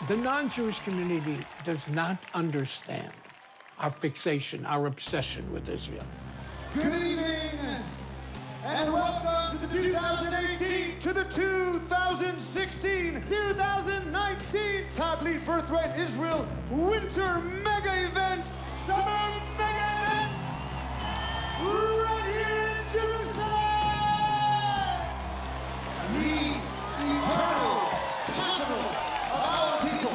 The non-Jewish community does not understand our fixation, our obsession with Israel. Good evening, and welcome to the 2018 to the 2016, 2019 Taglit Birthright Israel Winter Mega Event, Summer Mega Event, right here in Jerusalem, the eternal capital of our people.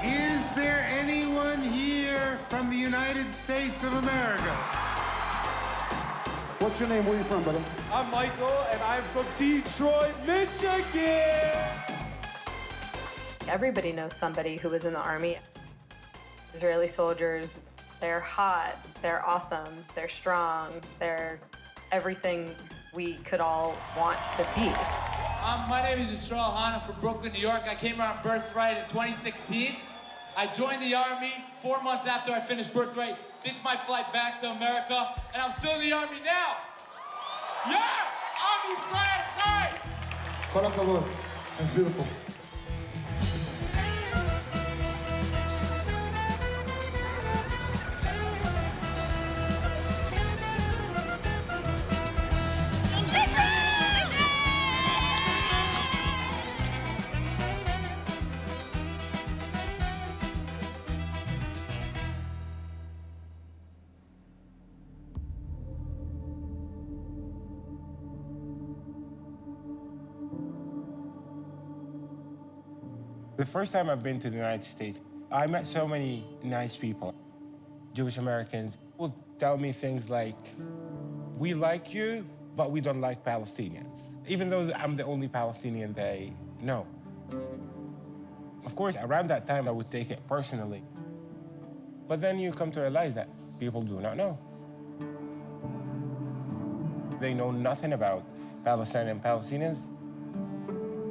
Is there anyone here from the United States of America? What's your name? Where are you from, brother? I'm Michael, and I'm from Detroit, Michigan. Everybody knows somebody who was in the army. Israeli soldiers, they're hot, they're awesome, they're strong, they're everything we could all want to be. My name is Israel Han. I'm from Brooklyn, New York. I came around Birthright in 2016. I joined the Army 4 months after I finished Birthright. Ditched my flight back to America, and I'm still in the Army now. Yeah! Army /side! Kol hakavod. That's beautiful. The first time I've been to the United States, I met so many nice people. Jewish Americans will tell me things like, we like you, but we don't like Palestinians. Even though I'm the only Palestinian they know. Of course, around that time, I would take it personally. But then you come to realize that people do not know. They know nothing about Palestine and Palestinians,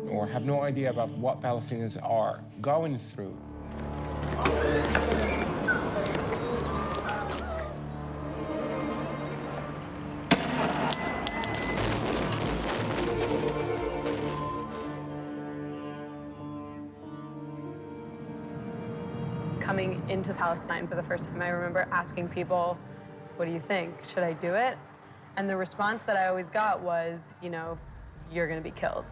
or have no idea about what Palestinians are going through. Coming into Palestine for the first time, I remember asking people, what do you think? Should I do it? And the response that I always got was, you know, you're gonna be killed.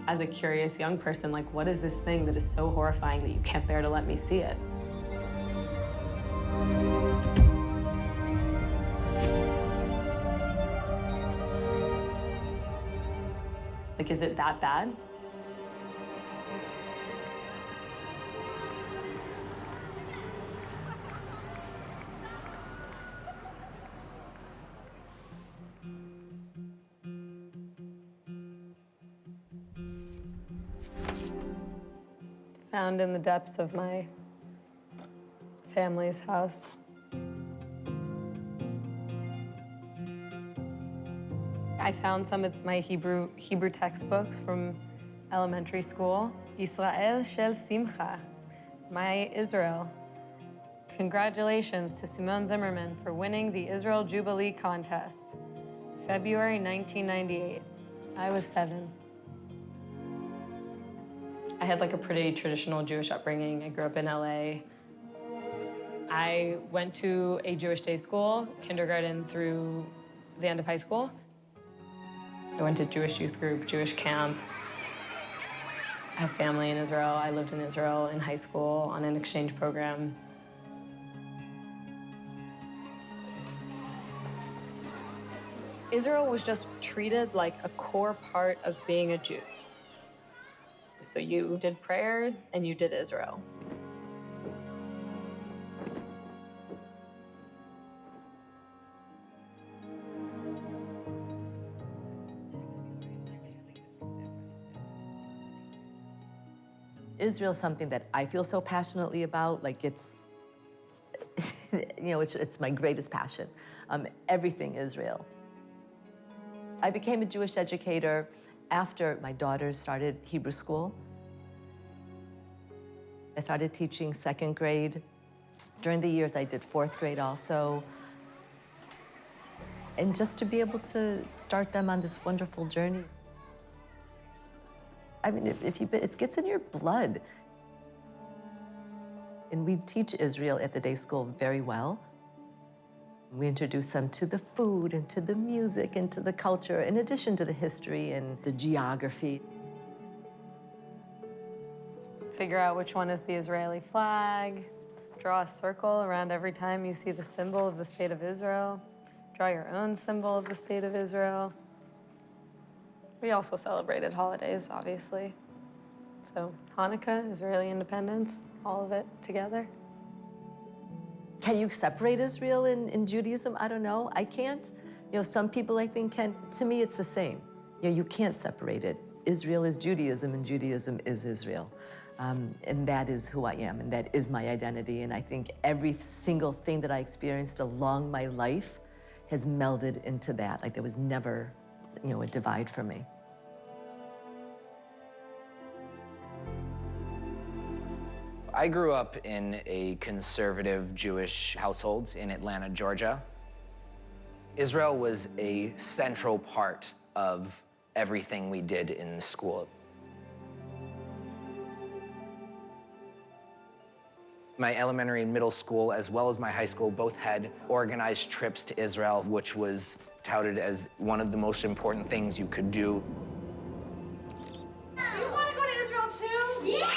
As a curious young person, like, what is this thing that is so horrifying that you can't bear to let me see it? Like, is it that bad? Found in the depths of my family's house. I found some of my Hebrew textbooks from elementary school. Israel shel simcha, my Israel. Congratulations to Simone Zimmerman for winning the Israel Jubilee contest. February 1998. I was 7. I had like a pretty traditional Jewish upbringing. I grew up in LA. I went to a Jewish day school, kindergarten through the end of high school. I went to Jewish youth group, Jewish camp. I have family in Israel. I lived in Israel in high school on an exchange program. Israel was just treated like a core part of being a Jew. So you did prayers and you did Israel. Israel is something that I feel so passionately about. Like it's, you know, it's my greatest passion. Everything Israel. I became a Jewish educator after my daughters started Hebrew school. I started teaching 2nd grade During the years, I did 4th grade also. And just to be able to start them on this wonderful journey. I mean, it gets in your blood. And we teach Israel at the day school very well. We introduce them to the food and to the music and to the culture, in addition to the history and the geography. Figure out which one is the Israeli flag. Draw a circle around every time you see the symbol of the State of Israel. Draw your own symbol of the State of Israel. We also celebrated holidays, obviously. So Hanukkah, Israeli independence, all of it together. Can you separate Israel and Judaism? I don't know. I can't. You know, some people I think can. To me, it's the same. You know, you can't separate it. Israel is Judaism, and Judaism is Israel. And that is who I am, and that is my identity. And I think every single thing that I experienced along my life has melded into that. Like there was never, you know, a divide for me. I grew up in a conservative Jewish household in Atlanta, Georgia. Israel was a central part of everything we did in school. My elementary and middle school, as well as my high school, both had organized trips to Israel, which was touted as one of the most important things you could do. Do you want to go to Israel too? Yeah!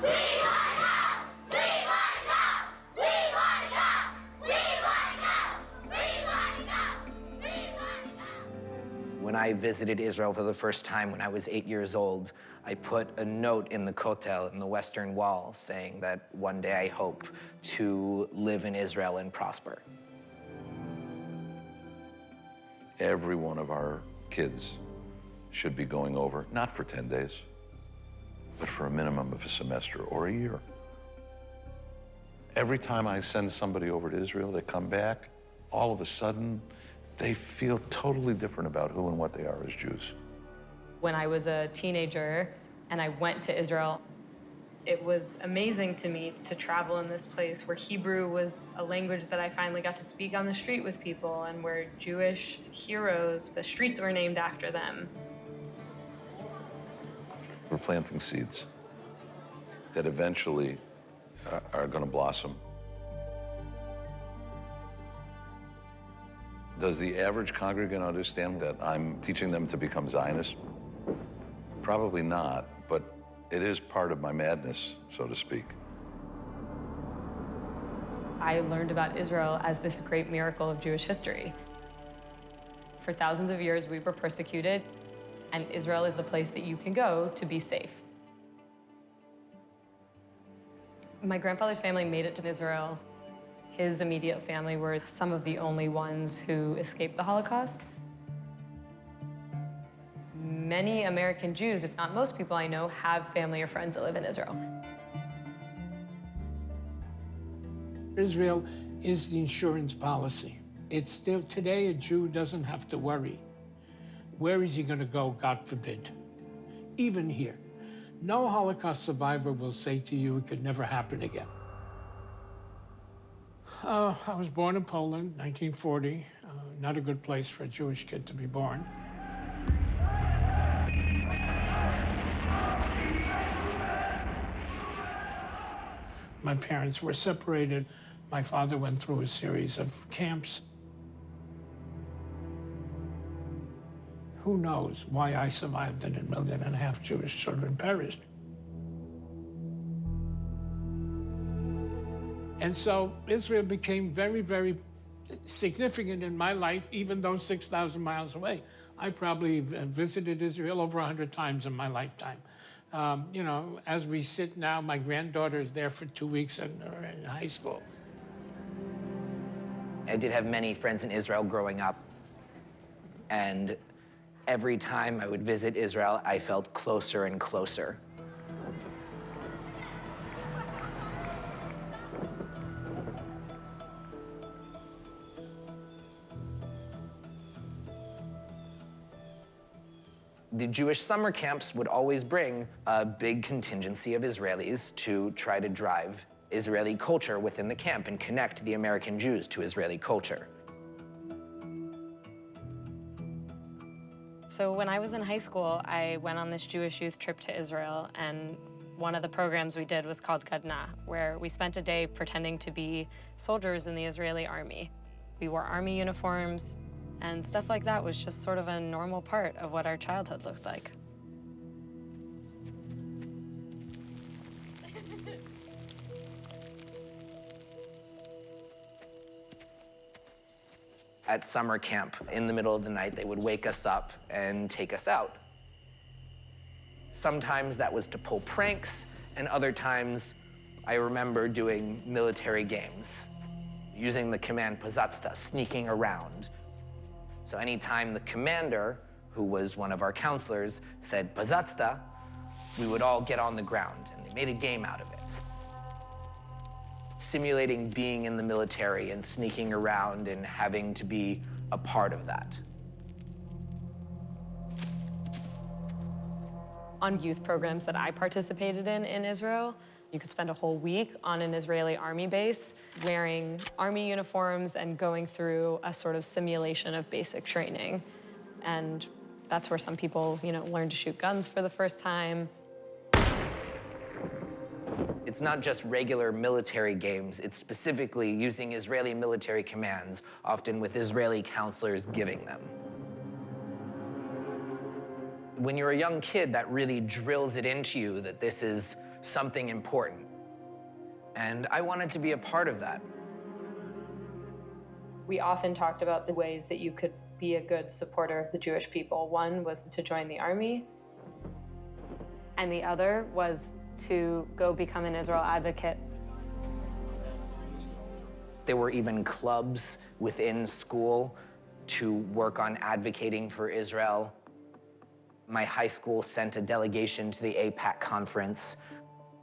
We want to go! We want to go! We want to go! We want to go! We want to go! We want to go! When I visited Israel for the first time when I was 8 years old, I put a note in the Kotel, in the Western Wall, saying that one day I hope to live in Israel and prosper. Every one of our kids should be going over, not for 10 days, but for a minimum of a semester or a year. Every time I send somebody over to Israel, they come back, all of a sudden, they feel totally different about who and what they are as Jews. When I was a teenager and I went to Israel, it was amazing to me to travel in this place where Hebrew was a language that I finally got to speak on the street with people, and where Jewish heroes, the streets were named after them. We're planting seeds that eventually are going to blossom. Does the average congregant understand that I'm teaching them to become Zionists? Probably not, but it is part of my madness, so to speak. I learned about Israel as this great miracle of Jewish history. For thousands of years, we were persecuted, and Israel is the place that you can go to be safe. My grandfather's family made it to Israel. His immediate family were some of the only ones who escaped the Holocaust. Many American Jews, if not most people I know, have family or friends that live in Israel. Israel is the insurance policy. It's still, today, a Jew doesn't have to worry. Where is he going to go, God forbid? Even here. No Holocaust survivor will say to you it could never happen again. I was born in Poland, 1940. Not a good place for a Jewish kid to be born. My parents were separated. My father went through a series of camps. Who knows why I survived and 1.5 million Jewish children perished. And so Israel became very, very significant in my life, even though 6,000 miles away. I probably visited Israel over 100 times in my lifetime. You know, as we sit now, my granddaughter is there for 2 weeks in high school. I did have many friends in Israel growing up, and every time I would visit Israel, I felt closer and closer. The Jewish summer camps would always bring a big contingency of Israelis to try to drive Israeli culture within the camp and connect the American Jews to Israeli culture. So when I was in high school, I went on this Jewish youth trip to Israel, and one of the programs we did was called Gadna, where we spent a day pretending to be soldiers in the Israeli army. We wore army uniforms, and stuff like that was just sort of a normal part of what our childhood looked like. At summer camp, in the middle of the night, they would wake us up and take us out. Sometimes that was to pull pranks, and other times I remember doing military games, using the command pozatsta, sneaking around. So anytime the commander, who was one of our counselors, said pozatsta, we would all get on the ground, and they made a game out of it. Simulating being in the military and sneaking around and having to be a part of that. On youth programs that I participated in Israel, you could spend a whole week on an Israeli army base wearing army uniforms and going through a sort of simulation of basic training. And that's where some people, learn to shoot guns for the first time. It's not just regular military games, it's specifically using Israeli military commands, often with Israeli counselors giving them. When you're a young kid, that really drills it into you that this is something important. And I wanted to be a part of that. We often talked about the ways that you could be a good supporter of the Jewish people. One was to join the army, and the other was to go become an Israel advocate. There were even clubs within school to work on advocating for Israel. My high school sent a delegation to the AIPAC conference.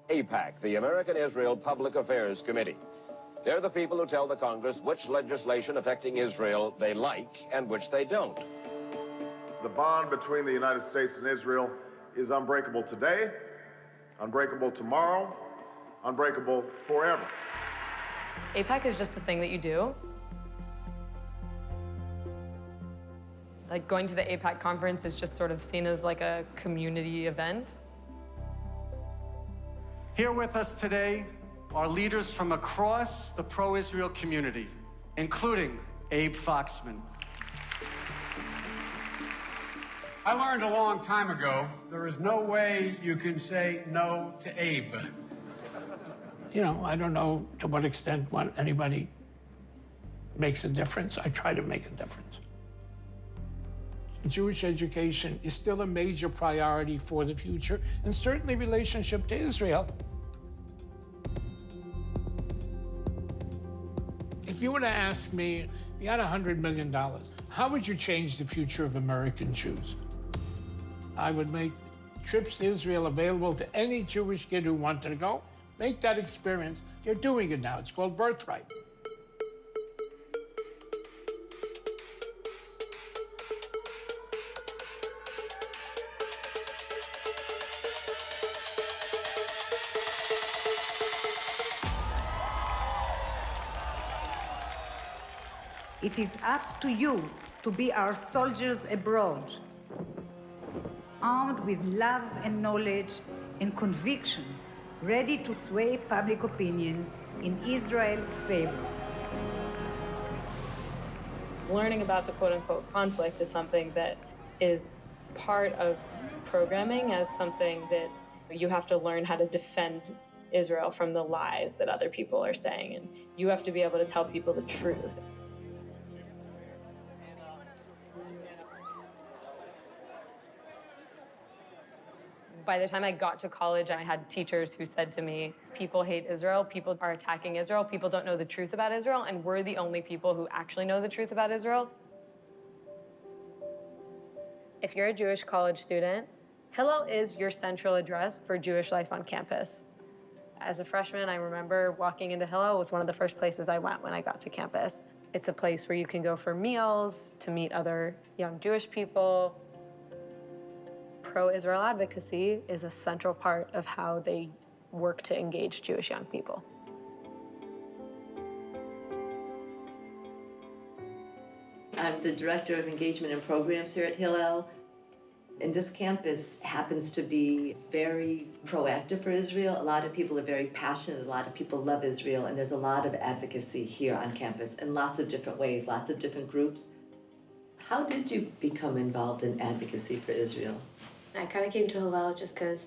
AIPAC, the American Israel Public Affairs Committee. They're the people who tell the Congress which legislation affecting Israel they like and which they don't. The bond between the United States and Israel is unbreakable today, unbreakable tomorrow, unbreakable forever. AIPAC is just the thing that you do. Like going to the AIPAC conference is just sort of seen as like a community event. Here with us today are leaders from across the pro-Israel community, including Abe Foxman. I learned a long time ago, there is no way you can say no to Abe. I don't know to what extent anybody makes a difference. I try to make a difference. Jewish education is still a major priority for the future, and certainly relationship to Israel. If you were to ask me, you had $100 million, how would you change the future of American Jews? I would make trips to Israel available to any Jewish kid who wanted to go. Make that experience. They're doing it now. It's called Birthright. It is up to you to be our soldiers abroad, armed with love and knowledge and conviction, ready to sway public opinion in Israel's favor. Learning about the quote-unquote conflict is something that is part of programming, as something that you have to learn how to defend Israel from the lies that other people are saying, and you have to be able to tell people the truth. By the time I got to college, I had teachers who said to me, people hate Israel, people are attacking Israel, people don't know the truth about Israel, and we're the only people who actually know the truth about Israel. If you're a Jewish college student, Hillel is your central address for Jewish life on campus. As a freshman, I remember walking into Hillel was one of the first places I went when I got to campus. It's a place where you can go for meals, to meet other young Jewish people. Pro-Israel advocacy is a central part of how they work to engage Jewish young people. I'm the Director of Engagement and Programs here at Hillel. And this campus happens to be very proactive for Israel. A lot of people are very passionate. A lot of people love Israel. And there's a lot of advocacy here on campus in lots of different ways, lots of different groups. How did you become involved in advocacy for Israel? I kind of came to Hillel just because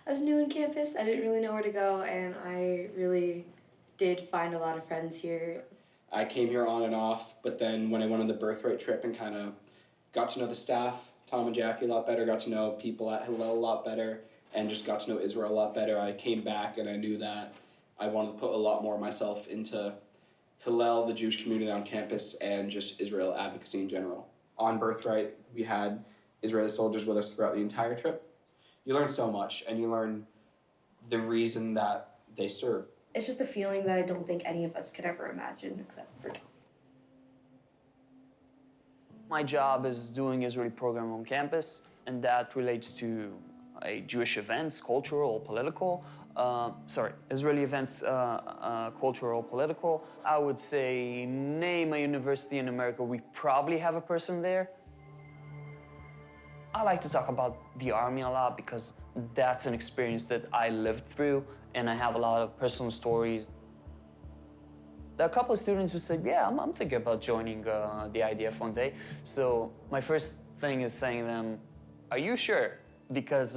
I was new on campus. I didn't really know where to go, and I really did find a lot of friends here. I came here on and off, but then when I went on the birthright trip and kind of got to know the staff, Tom and Jackie, a lot better, got to know people at Hillel a lot better, and just got to know Israel a lot better, I came back and I knew that I wanted to put a lot more of myself into Hillel, the Jewish community on campus, and just Israel advocacy in general. On birthright, we had Israeli soldiers with us throughout the entire trip. You learn so much, and you learn the reason that they serve. It's just a feeling that I don't think any of us could ever imagine except for Tom. My job is doing Israeli program on campus, and that relates to Jewish events, cultural, political. Israeli events, cultural, political. I would say, name a university in America, we probably have a person there. I like to talk about the Army a lot because that's an experience that I lived through, and I have a lot of personal stories. There are a couple of students who said, yeah, I'm thinking about joining the IDF one day. So my first thing is saying to them, are you sure? Because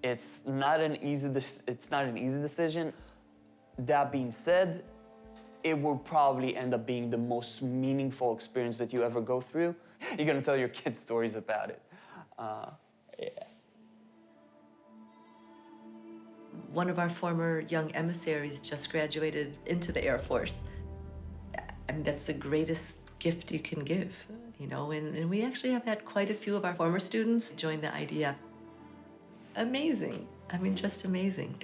it's not an easy decision. That being said, it will probably end up being the most meaningful experience that you ever go through. You're gonna tell your kids stories about it. Yeah. One of our former young emissaries just graduated into the Air Force. I mean, that's the greatest gift you can give, you know, and we actually have had quite a few of our former students join the IDF. Amazing. I mean, just amazing.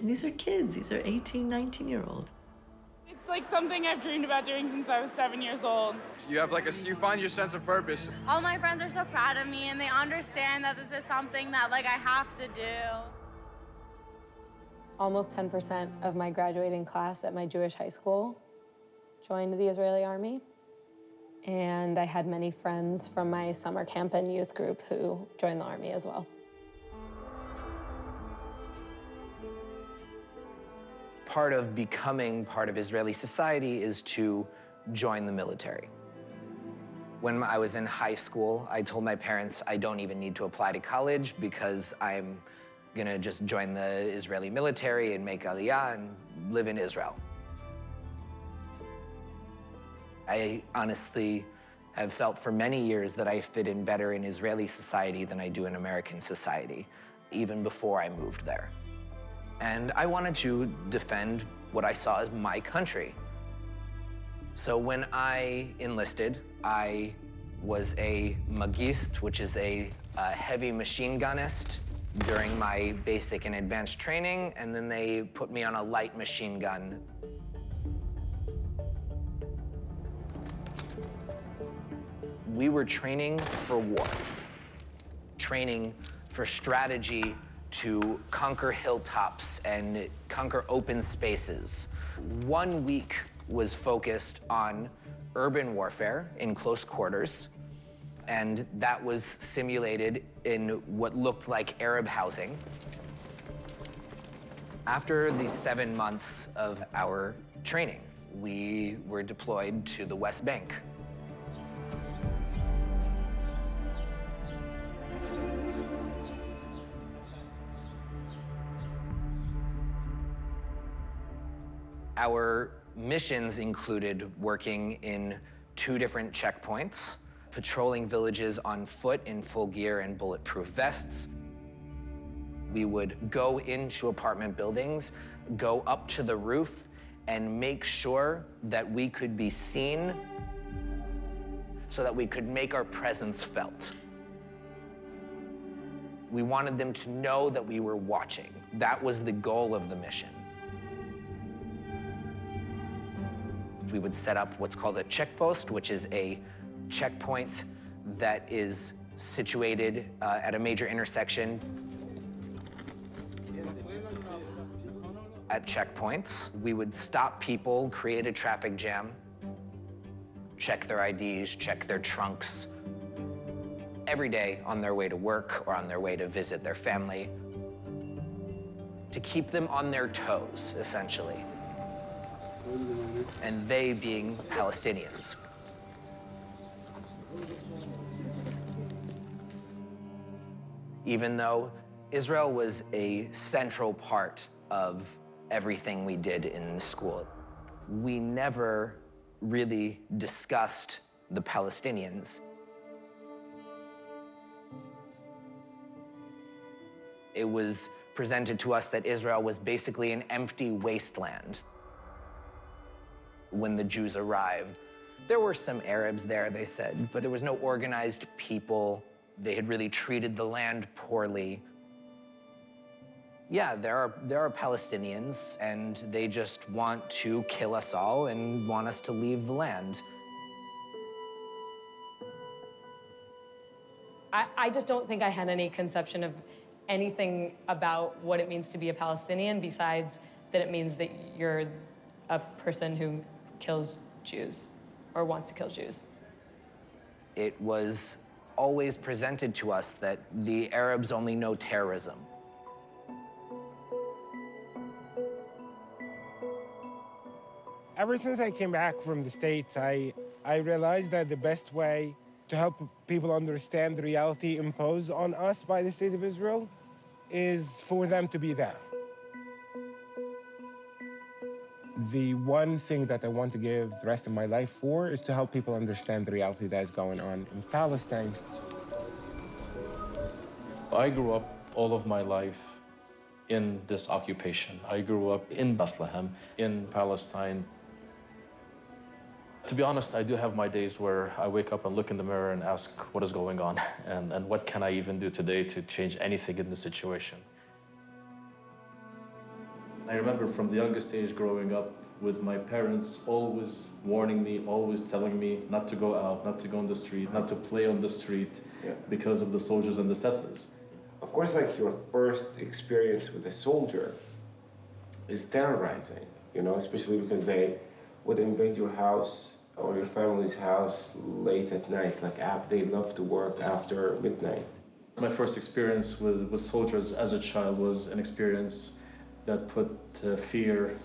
These are kids. These are 18, 19-year-olds. It's like something I've dreamed about doing since I was 7 years old. You have you find your sense of purpose. All my friends are so proud of me, and they understand that this is something that I have to do. Almost 10% of my graduating class at my Jewish high school joined the Israeli Army. And I had many friends from my summer camp and youth group who joined the Army as well. Part of becoming part of Israeli society is to join the military. When I was in high school, I told my parents I don't even need to apply to college because I'm gonna just join the Israeli military and make aliyah and live in Israel. I honestly have felt for many years that I fit in better in Israeli society than I do in American society, even before I moved there. And I wanted to defend what I saw as my country. So when I enlisted, I was a magist, which is a heavy machine gunist during my basic and advanced training, and then they put me on a light machine gun. We were training for war, training for strategy to conquer hilltops and conquer open spaces. 1 week was focused on urban warfare in close quarters, and that was simulated in what looked like Arab housing. After the 7 months of our training, we were deployed to the West Bank. Our missions included working in 2 different checkpoints, patrolling villages on foot in full gear and bulletproof vests. We would go into apartment buildings, go up to the roof, and make sure that we could be seen so that we could make our presence felt. We wanted them to know that we were watching. That was the goal of the mission. We would set up what's called a checkpost, which is a checkpoint that is situated at a major intersection. At checkpoints, we would stop people, create a traffic jam, check their IDs, check their trunks, every day on their way to work or on their way to visit their family, to keep them on their toes, essentially. And they being Palestinians. Even though Israel was a central part of everything we did in school, we never really discussed the Palestinians. It was presented to us that Israel was basically an empty wasteland when the Jews arrived. There were some Arabs there, they said, but there was no organized people. They had really treated the land poorly. Yeah, there are Palestinians, and they just want to kill us all and want us to leave the land. I just don't think I had any conception of anything about what it means to be a Palestinian besides that it means that you're a person who kills Jews or wants to kill Jews. It was always presented to us that the Arabs only know terrorism. Ever since I came back from the States, I realized that the best way to help people understand the reality imposed on us by the State of Israel is for them to be there. The one thing that I want to give the rest of my life for is to help people understand the reality that is going on in Palestine. I grew up all of my life in this occupation. I grew up in Bethlehem, in Palestine. To be honest, I do have my days where I wake up and look in the mirror and ask what is going on and what can I even do today to change anything in the situation. I remember from the youngest age growing up with my parents always warning me, always telling me not to go out, not to go on the street, not to play on the street because of the soldiers and the settlers. Of course, like your first experience with a soldier is terrorizing, you know, especially because they would invade your house or your family's house late at night. Like they love to work after midnight. My first experience with soldiers as a child was an experience that put fear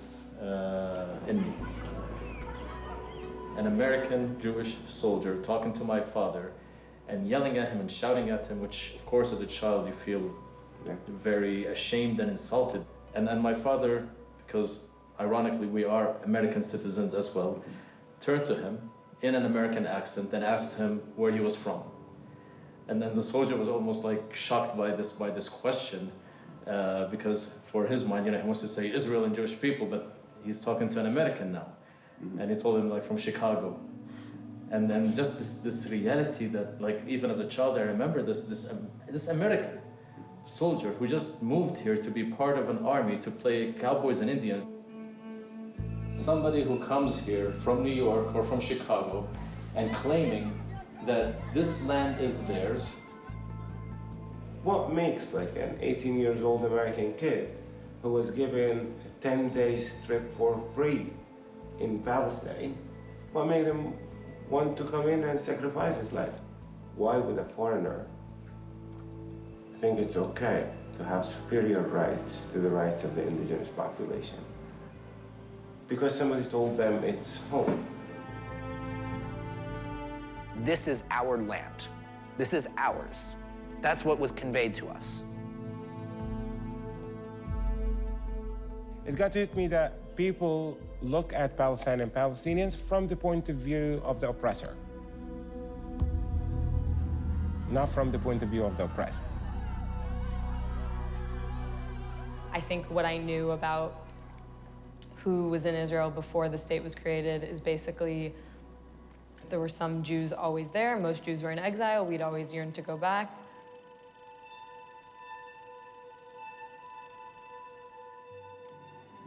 in me. An American Jewish soldier talking to my father and yelling at him and shouting at him, which of course as a child you feel very ashamed and insulted. And then my father, because ironically we are American citizens as well, turned to him in an American accent and asked him where he was from. And then the soldier was almost like shocked by this question because for his mind, you know, he wants to say Israel and Jewish people, but he's talking to an American now. And he told him like from Chicago. And then just this reality that like even as a child, I remember this American soldier who just moved here to be part of an army to play cowboys and Indians. Somebody who comes here from New York or from Chicago and claiming that this land is theirs. What makes like an 18-year-old American kid who was given a 10-day trip for free in Palestine, what made him want to come in and sacrifice his life? Why would a foreigner think it's okay to have superior rights to the rights of the indigenous population? Because somebody told them it's home. This is our land. This is ours. That's what was conveyed to us. It got to hit me that people look at Palestine and Palestinians from the point of view of the oppressor, not from the point of view of the oppressed. I think what I knew about who was in Israel before the state was created is basically there were some Jews always there. Most Jews were in exile. We'd always yearned to go back.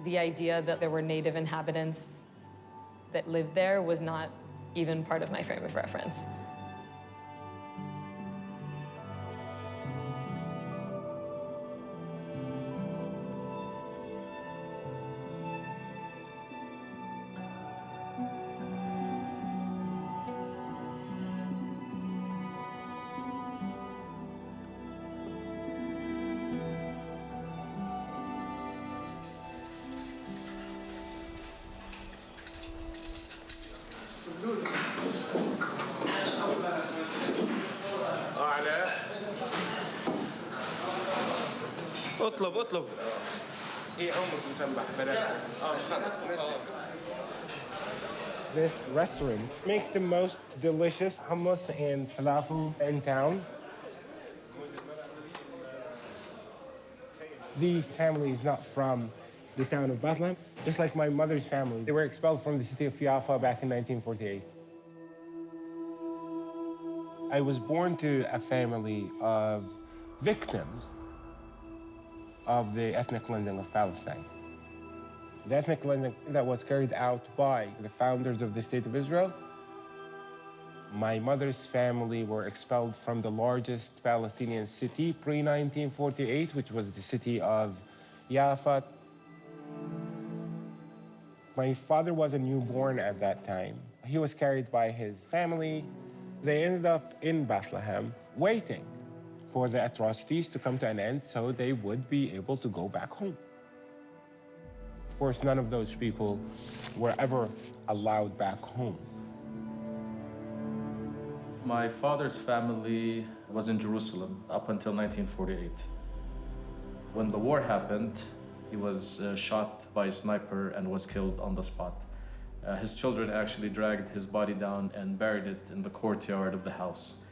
The idea that there were native inhabitants that lived there was not even part of my frame of reference. اطلب This restaurant makes the most delicious hummus and falafel in town. The family is not from the town of Bethlehem, just like my mother's family. They were expelled from the city of Jaffa back in 1948. I was born to a family of victims of the ethnic cleansing of Palestine. The ethnic cleansing that was carried out by the founders of the State of Israel. My mother's family were expelled from the largest Palestinian city pre-1948, which was the city of Jaffa. My father was a newborn at that time. He was carried by his family. They ended up in Bethlehem waiting for the atrocities to come to an end so they would be able to go back home. Of course, none of those people were ever allowed back home. My father's family was in Jerusalem up until 1948. When the war happened, he was shot by a sniper and was killed on the spot. His children actually dragged his body down and buried it in the courtyard of the house.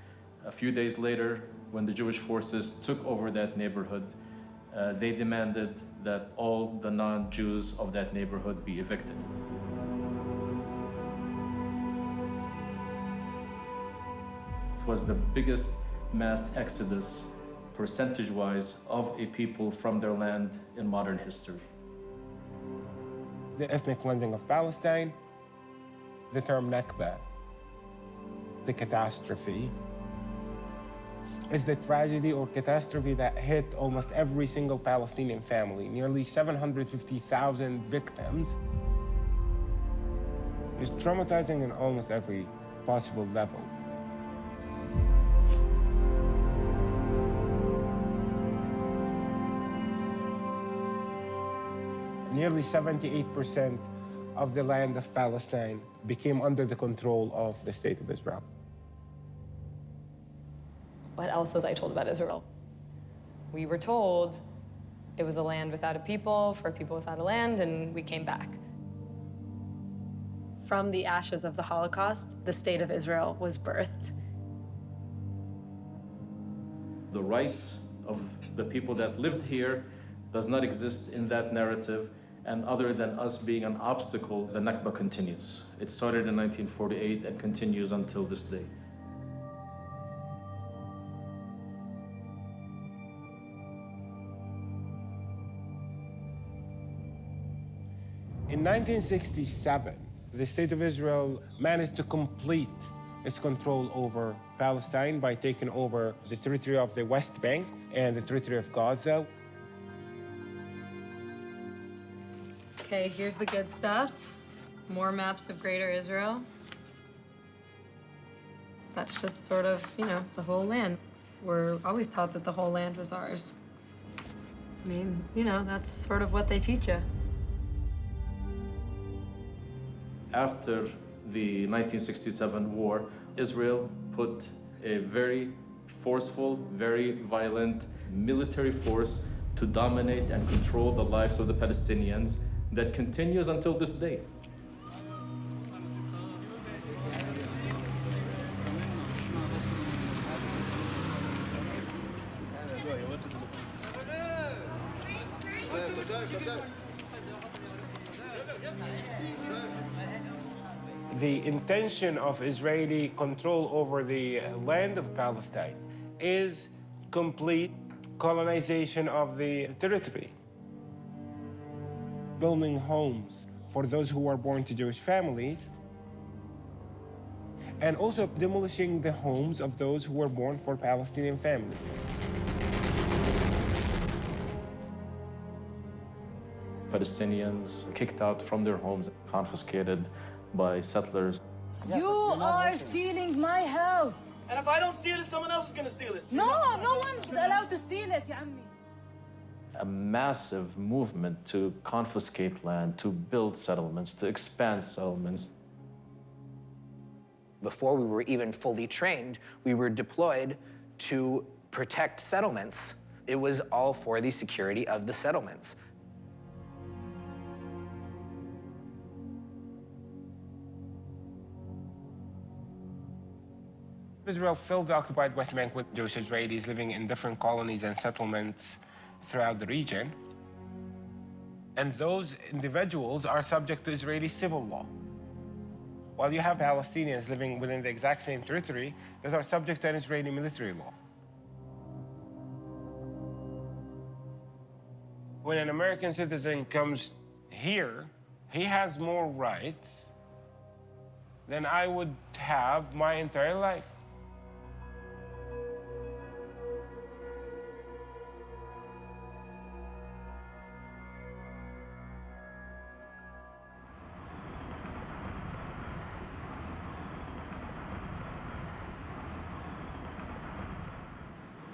A few days later, when the Jewish forces took over that neighborhood, they demanded that all the non-Jews of that neighborhood be evicted. It was the biggest mass exodus, percentage-wise, of a people from their land in modern history. The ethnic cleansing of Palestine, the term Nakba, the catastrophe, is the tragedy or catastrophe that hit almost every single Palestinian family, nearly 750,000 victims. It's traumatizing in almost every possible level. Nearly 78% of the land of Palestine became under the control of the State of Israel. What else was I told about Israel? We were told it was a land without a people, for a people without a land, and we came back. From the ashes of the Holocaust, the State of Israel was birthed. The rights of the people that lived here does not exist in that narrative, and other than us being an obstacle, the Nakba continues. It started in 1948 and continues until this day. In 1967, the State of Israel managed to complete its control over Palestine by taking over the territory of the West Bank and the territory of Gaza. Okay, here's the good stuff. More maps of Greater Israel. That's just sort of, the whole land. We're always taught that the whole land was ours. I mean, that's sort of what they teach you. After the 1967 war, Israel put a very forceful, very violent military force to dominate and control the lives of the Palestinians that continues until this day. The intention of Israeli control over the land of Palestine is complete colonization of the territory. Building homes for those who are born to Jewish families, and also demolishing the homes of those who were born for Palestinian families. Palestinians kicked out from their homes, confiscated by settlers. You are stealing my house. And if I don't steal it, someone else is going to steal it. No one is allowed to steal it, ya ammi. A massive movement to confiscate land, to build settlements, to expand settlements. Before we were even fully trained, we were deployed to protect settlements. It was all for the security of the settlements. Israel filled the occupied West Bank with Jewish Israelis living in different colonies and settlements throughout the region. And those individuals are subject to Israeli civil law. While you have Palestinians living within the exact same territory that are subject to an Israeli military law. When an American citizen comes here, he has more rights than I would have my entire life.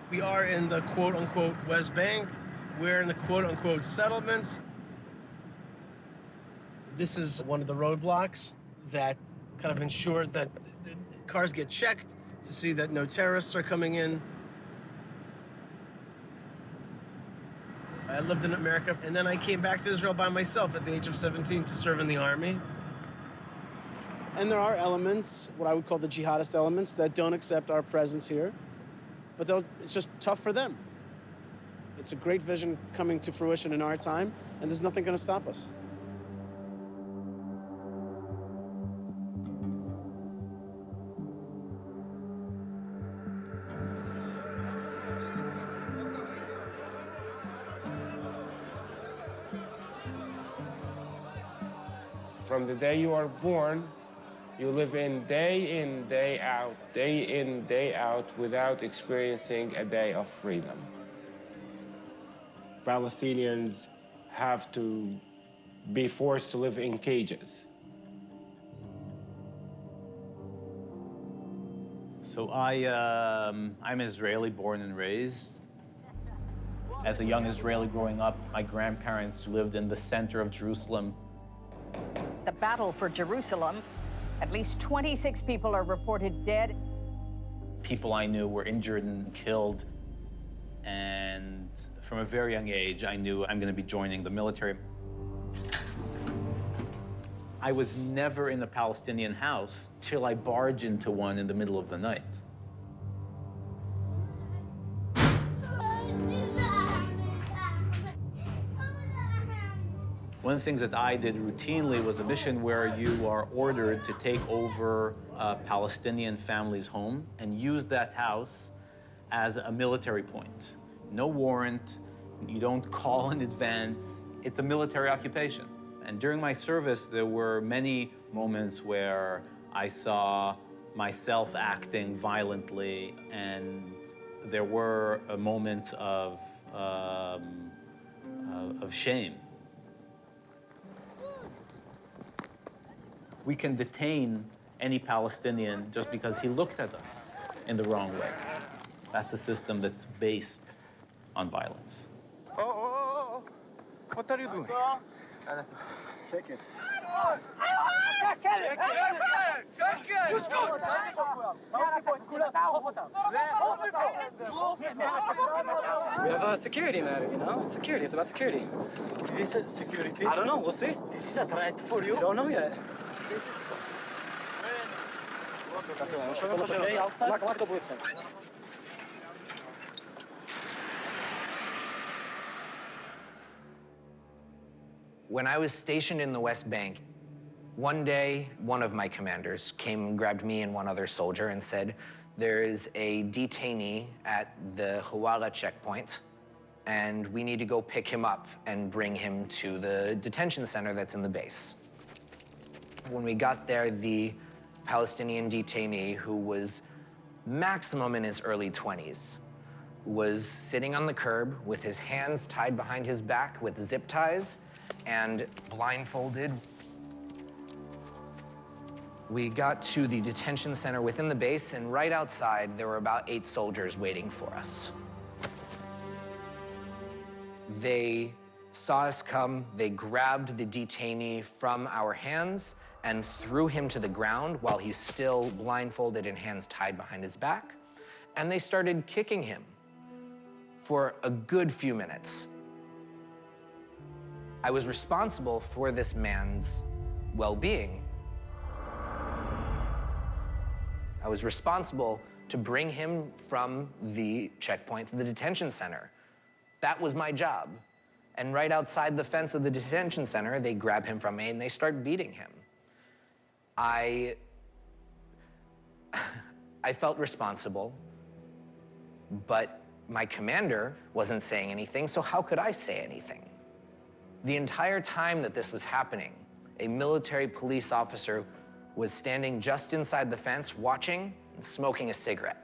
We are in the quote-unquote West Bank. We're in the quote-unquote settlements. This is one of the roadblocks that kind of ensured that cars get checked to see that no terrorists are coming in. I lived in America, and then I came back to Israel by myself at the age of 17 to serve in the army. And there are elements, what I would call the jihadist elements, that don't accept our presence here. But it's just tough for them. It's a great vision coming to fruition in our time, and there's nothing going to stop us. From the day you are born, you live in, day out, without experiencing a day of freedom. Palestinians have to be forced to live in cages. So I'm Israeli, born and raised. As a young Israeli growing up, my grandparents lived in the center of Jerusalem. The battle for Jerusalem. At least 26 people are reported dead. People I knew were injured and killed. And from a very young age, I knew I'm going to be joining the military. I was never in a Palestinian house till I barged into one in the middle of the night. One of the things that I did routinely was a mission where you are ordered to take over a Palestinian family's home and use that house as a military point. No warrant, you don't call in advance, it's a military occupation. And during my service, there were many moments where I saw myself acting violently, and there were moments of shame. We can detain any Palestinian just because he looked at us in the wrong way. That's a system that's based on violence. Oh. What are you doing? Check it. We have a security matter, you know? Security, it's about security. Is this security? I don't know, we'll see. This is a threat for you? Don't know yet. Okay, outside? When I was stationed in the West Bank, one day, one of my commanders came and grabbed me and one other soldier and said, there is a detainee at the Hawara checkpoint, and we need to go pick him up and bring him to the detention center that's in the base. When we got there, the Palestinian detainee, who was maximum in his early 20s, was sitting on the curb with his hands tied behind his back with zip ties and blindfolded. We got to the detention center within the base, and right outside, there were about 8 soldiers waiting for us. They saw us come, they grabbed the detainee from our hands and threw him to the ground while he's still blindfolded and hands tied behind his back, and they started kicking him. for a good few minutes. I was responsible for this man's well-being. I was responsible to bring him from the checkpoint to the detention center. That was my job. And right outside the fence of the detention center, they grab him from me and they start beating him. I felt responsible, but my commander wasn't saying anything, so how could I say anything? The entire time that this was happening, a military police officer was standing just inside the fence, watching and smoking a cigarette.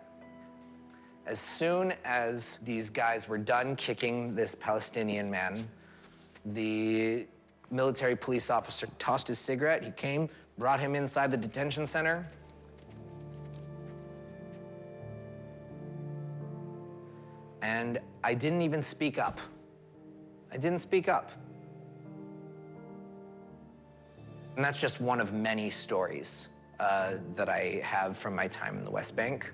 As soon as these guys were done kicking this Palestinian man, the military police officer tossed his cigarette. He came, brought him inside the detention center. And I didn't even speak up. I didn't speak up. And that's just one of many stories that I have from my time in the West Bank.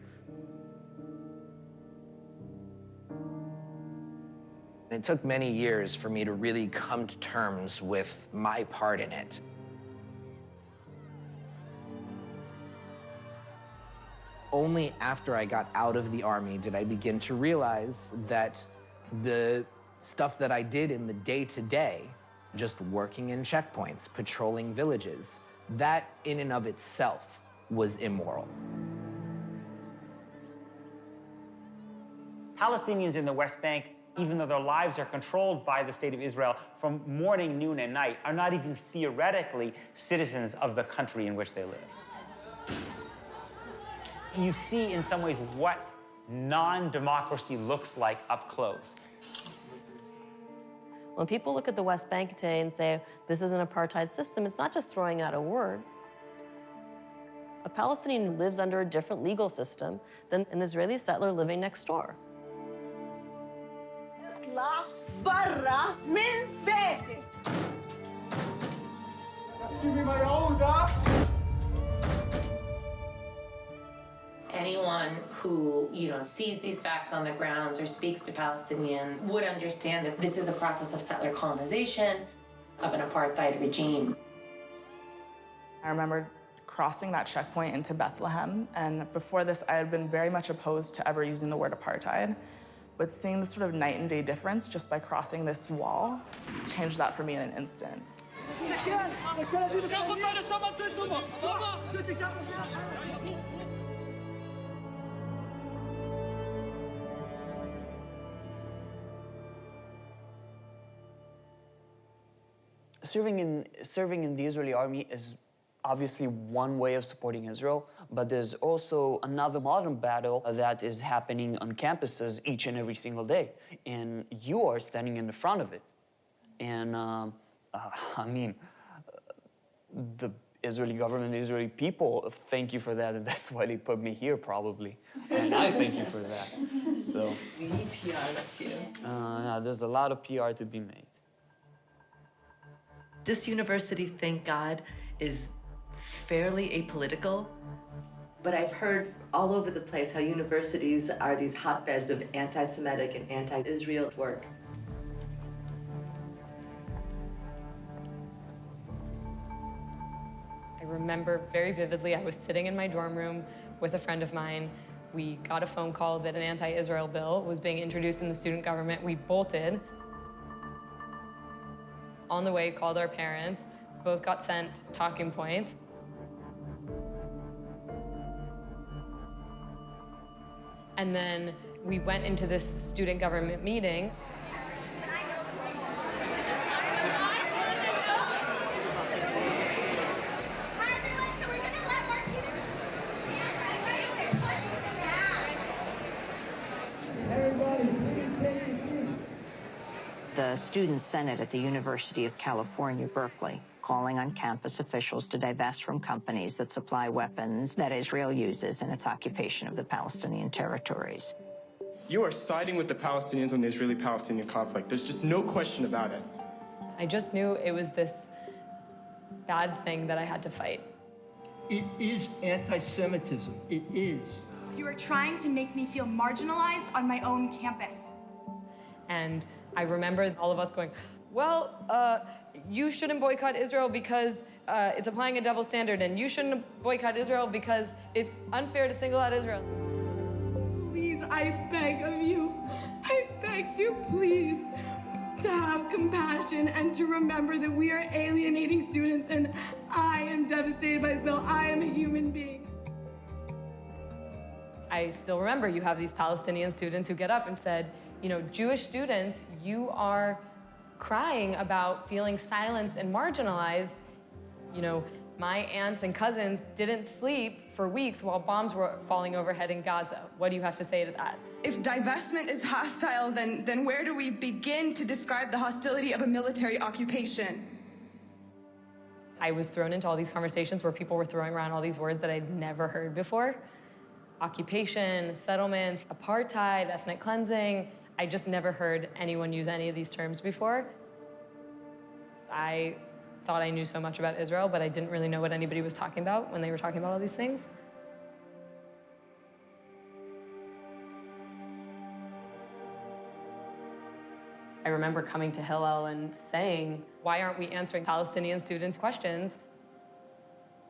It took many years for me to really come to terms with my part in it. Only after I got out of the army did I begin to realize that the stuff that I did in the day-to-day, just working in checkpoints, patrolling villages, that in and of itself was immoral. Palestinians in the West Bank, even though their lives are controlled by the State of Israel from morning, noon, and night, are not even theoretically citizens of the country in which they live. You see, in some ways, what non-democracy looks like up close. When people look at the West Bank today and say, this is an apartheid system, it's not just throwing out a word. A Palestinian lives under a different legal system than an Israeli settler living next door. Anyone who, sees these facts on the grounds or speaks to Palestinians would understand that this is a process of settler colonization, of an apartheid regime. I remember crossing that checkpoint into Bethlehem, and before this, I had been very much opposed to ever using the word apartheid. But seeing this sort of night and day difference just by crossing this wall changed that for me in an instant. Serving in the Israeli army is obviously one way of supporting Israel, but there's also another modern battle that is happening on campuses each and every single day, and you are standing in the front of it. And the Israeli government, the Israeli people, thank you for that, and that's why they put me here, probably. And I thank you for that. So We need PR up here. there's a lot of PR to be made. This university, thank God, is fairly apolitical, but I've heard all over the place how universities are these hotbeds of anti-Semitic and anti-Israel work. I remember very vividly, I was sitting in my dorm room with a friend of mine. We got a phone call that an anti-Israel bill was being introduced in the student government. We bolted. On the way, called our parents. Both got sent talking points. And then we went into this student government meeting. The Student Senate at the University of California, Berkeley, calling on campus officials to divest from companies that supply weapons that Israel uses in its occupation of the Palestinian territories. You are siding with the Palestinians on the Israeli-Palestinian conflict. There's just no question about it. I just knew it was this bad thing that I had to fight. It is anti-Semitism. It is. You are trying to make me feel marginalized on my own campus. And I remember all of us going, well, you shouldn't boycott Israel because it's applying a double standard, and you shouldn't boycott Israel because it's unfair to single out Israel. Please, I beg of you, I beg you, please, to have compassion and to remember that we are alienating students, and I am devastated by this bill. I am a human being. I still remember you have these Palestinian students who get up and said, you know, Jewish students, you are crying about feeling silenced and marginalized. You know, my aunts and cousins didn't sleep for weeks while bombs were falling overhead in Gaza. What do you have to say to that? If divestment is hostile, then where do we begin to describe the hostility of a military occupation? I was thrown into all these conversations where people were throwing around all these words that I'd never heard before. Occupation, settlement, apartheid, ethnic cleansing. I just never heard anyone use any of these terms before. I thought I knew so much about Israel, but I didn't really know what anybody was talking about when they were talking about all these things. I remember coming to Hillel and saying, why aren't we answering Palestinian students' questions?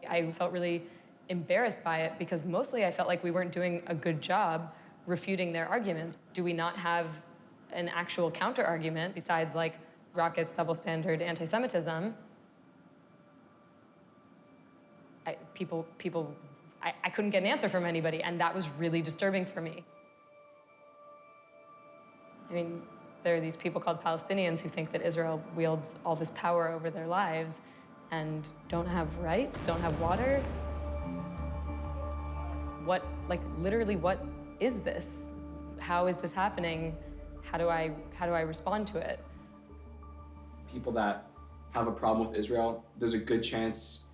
I felt really embarrassed by it because mostly I felt like we weren't doing a good job refuting their arguments. Do we not have an actual counter-argument besides like rockets, double standard, anti-Semitism? I couldn't get an answer from anybody, and that was really disturbing for me. I mean, there are these people called Palestinians who think that Israel wields all this power over their lives and don't have rights, don't have water. What, like, literally, what is this? How is this happening? How do I respond to it? People that have a problem with Israel, there's a good chance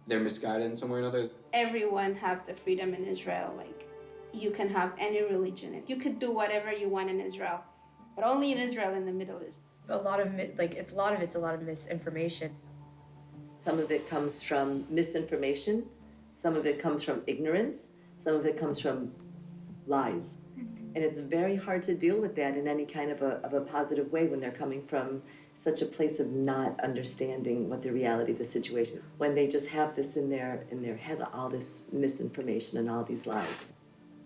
they're misguided in some way or another. Everyone have the freedom in Israel. Like, you can have any religion. You could do whatever you want in Israel, but only in Israel in the Middle East. A lot of it's a lot of misinformation. Some of it comes from misinformation. Some of it comes from ignorance. Some of it comes from lies. And it's very hard to deal with that in any kind of a positive way when they're coming from such a place of not understanding what the reality of the situation, when they just have this in their head, all this misinformation and all these lies.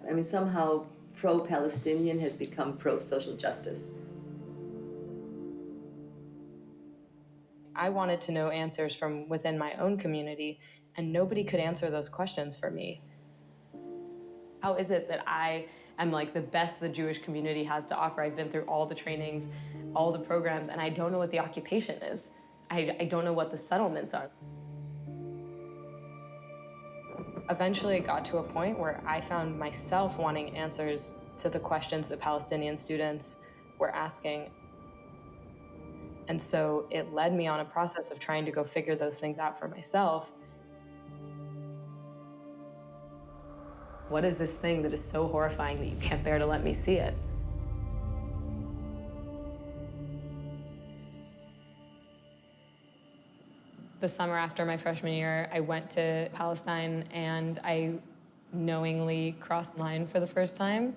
I mean, somehow pro-Palestinian has become pro-social justice. I wanted to know answers from within my own community, and nobody could answer those questions for me. How is it that I am like the best the Jewish community has to offer? I've been through all the trainings, all the programs, and I don't know what the occupation is. I don't know what the settlements are. Eventually it got to a point where I found myself wanting answers to the questions that Palestinian students were asking. And so it led me on a process of trying to go figure those things out for myself. What is this thing that is so horrifying that you can't bear to let me see it? The summer after my freshman year, I went to Palestine and I knowingly crossed the line for the first time.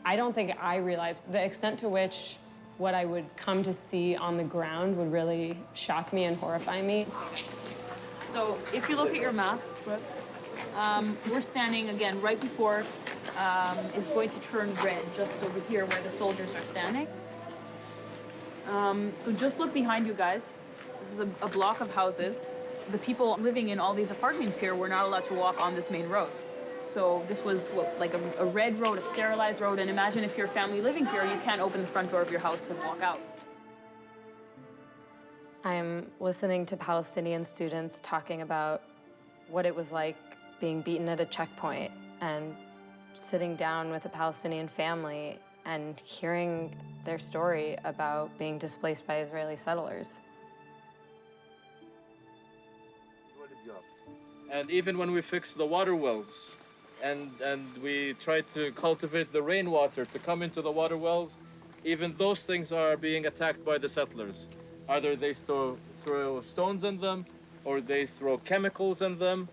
I don't think I realized the extent to which what I would come to see on the ground would really shock me and horrify me. So if you look at your maps, we're standing again right before is going to turn red, just over here where the soldiers are standing. So just look behind you guys. This is a block of houses. The people living in all these apartments here were not allowed to walk on this main road. So this was like a red road, a sterilized road, and imagine if you're a family living here, you can't open the front door of your house and walk out. I'm listening to Palestinian students talking about what it was like being beaten at a checkpoint and sitting down with a Palestinian family and hearing their story about being displaced by Israeli settlers. And even when we fix the water wells and we try to cultivate the rainwater to come into the water wells, even those things are being attacked by the settlers. Either they throw stones in them, or they throw chemicals in them,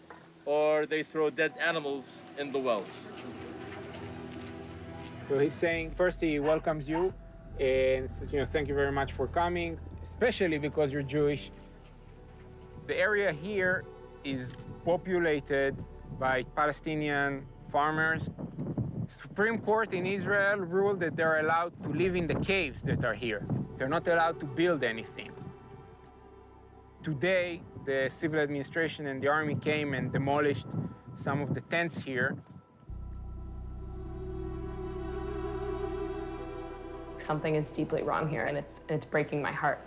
or they throw dead animals in the wells. So he's saying, first he welcomes you, and thank you very much for coming, especially because you're Jewish. The area here is populated by Palestinian farmers. Supreme Court in Israel ruled that they're allowed to live in the caves that are here. They're not allowed to build anything. Today, the civil administration and the army came and demolished some of the tents here. Something is deeply wrong here, and it's breaking my heart.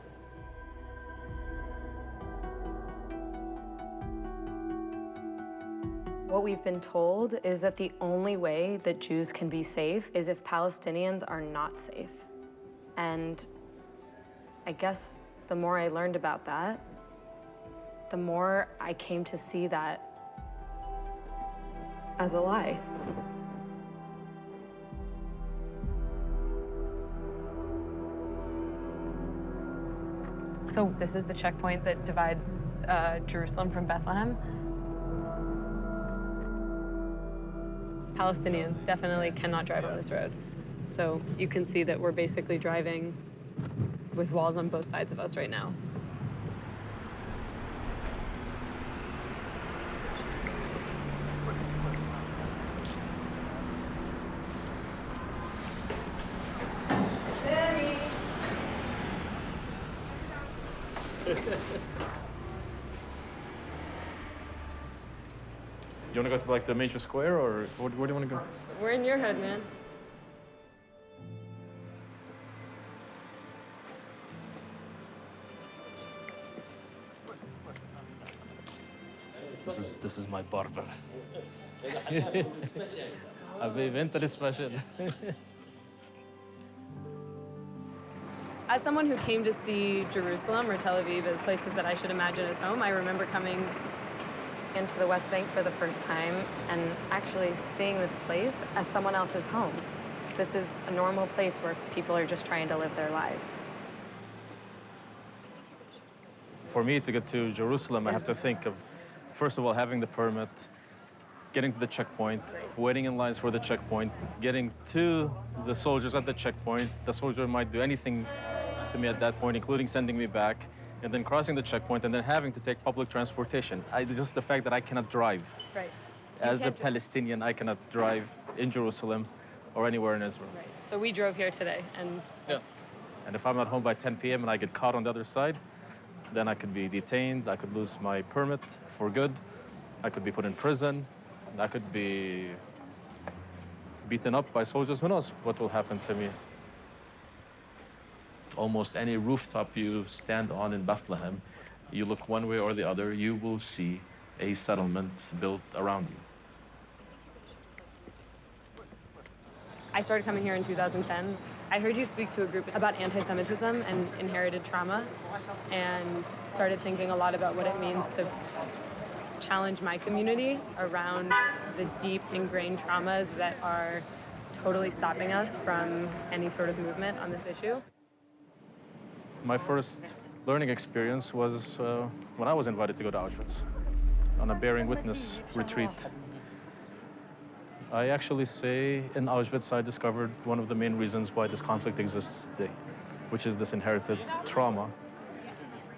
What we've been told is that the only way that Jews can be safe is if Palestinians are not safe. And I guess the more I learned about that, the more I came to see that as a lie. So this is the checkpoint that divides Jerusalem from Bethlehem. Palestinians definitely cannot drive on this road. So you can see that we're basically driving with walls on both sides of us right now. You want to go to like the major square, or where do you want to go? We're in your hood, man. This is my barber. حبيبي انت السبيشال. As someone who came to see Jerusalem or Tel Aviv as places that I should imagine as home, I remember coming into the West Bank for the first time and actually seeing this place as someone else's home. This is a normal place where people are just trying to live their lives. For me to get to Jerusalem, I have to think of, first of all, having the permit, getting to the checkpoint, waiting in lines for the checkpoint, getting to the soldiers at the checkpoint. The soldier might do anything to me at that point, including sending me back, and then crossing the checkpoint, and then having to take public transportation. Just the fact that I cannot drive. Right. As a Palestinian, I cannot drive in Jerusalem or anywhere in Israel. Right. So we drove here today, and And if I'm not home by 10 p.m. and I get caught on the other side, then I could be detained, I could lose my permit for good, I could be put in prison, I could be beaten up by soldiers. Who knows what will happen to me? Almost any rooftop you stand on in Bethlehem, you look one way or the other, you will see a settlement built around you. I started coming here in 2010. I heard you speak to a group about anti-Semitism and inherited trauma, and started thinking a lot about what it means to challenge my community around the deep ingrained traumas that are totally stopping us from any sort of movement on this issue. My first learning experience was when I was invited to go to Auschwitz on a bearing witness retreat. I actually say in Auschwitz I discovered one of the main reasons why this conflict exists today, which is this inherited trauma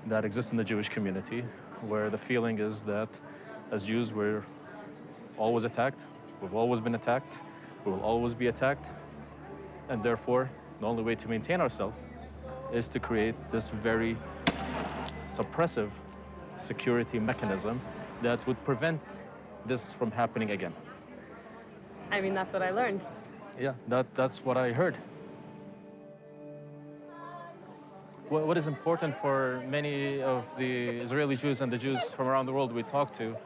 that exists in the Jewish community, where the feeling is that as Jews we're always attacked, we've always been attacked, we will always be attacked, and therefore the only way to maintain ourselves is to create this very suppressive security mechanism that would prevent this from happening again. I mean, that's what I learned. Yeah, that's what I heard. What is important for many of the Israeli Jews and the Jews from around the world we talk to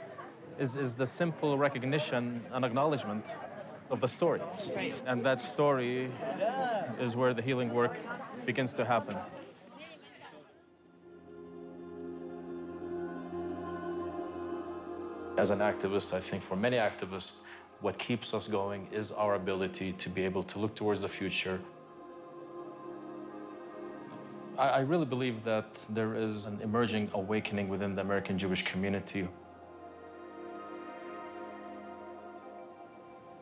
is the simple recognition and acknowledgement of the story. Right. And that story is where the healing work begins to happen. As an activist, I think for many activists, What keeps us going is our ability to be able to look towards the future. I really believe that there is an emerging awakening within the American Jewish community.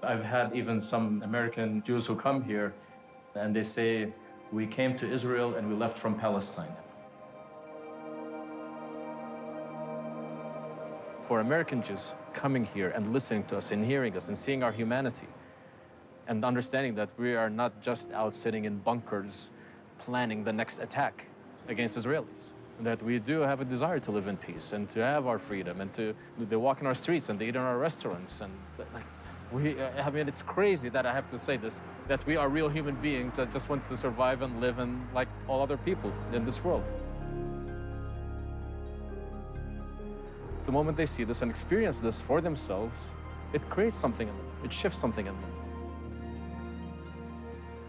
I've had even some American Jews who come here and they say, we came to Israel and we left from Palestine. For American Jews coming here and listening to us and hearing us and seeing our humanity and understanding that we are not just out sitting in bunkers planning the next attack against Israelis, that we do have a desire to live in peace and to have our freedom and they walk in our streets and they eat in our restaurants. And I mean, it's crazy that I have to say this, that we are real human beings that just want to survive and live like all other people in this world. The moment they see this and experience this for themselves, it creates something in them. It shifts something in them.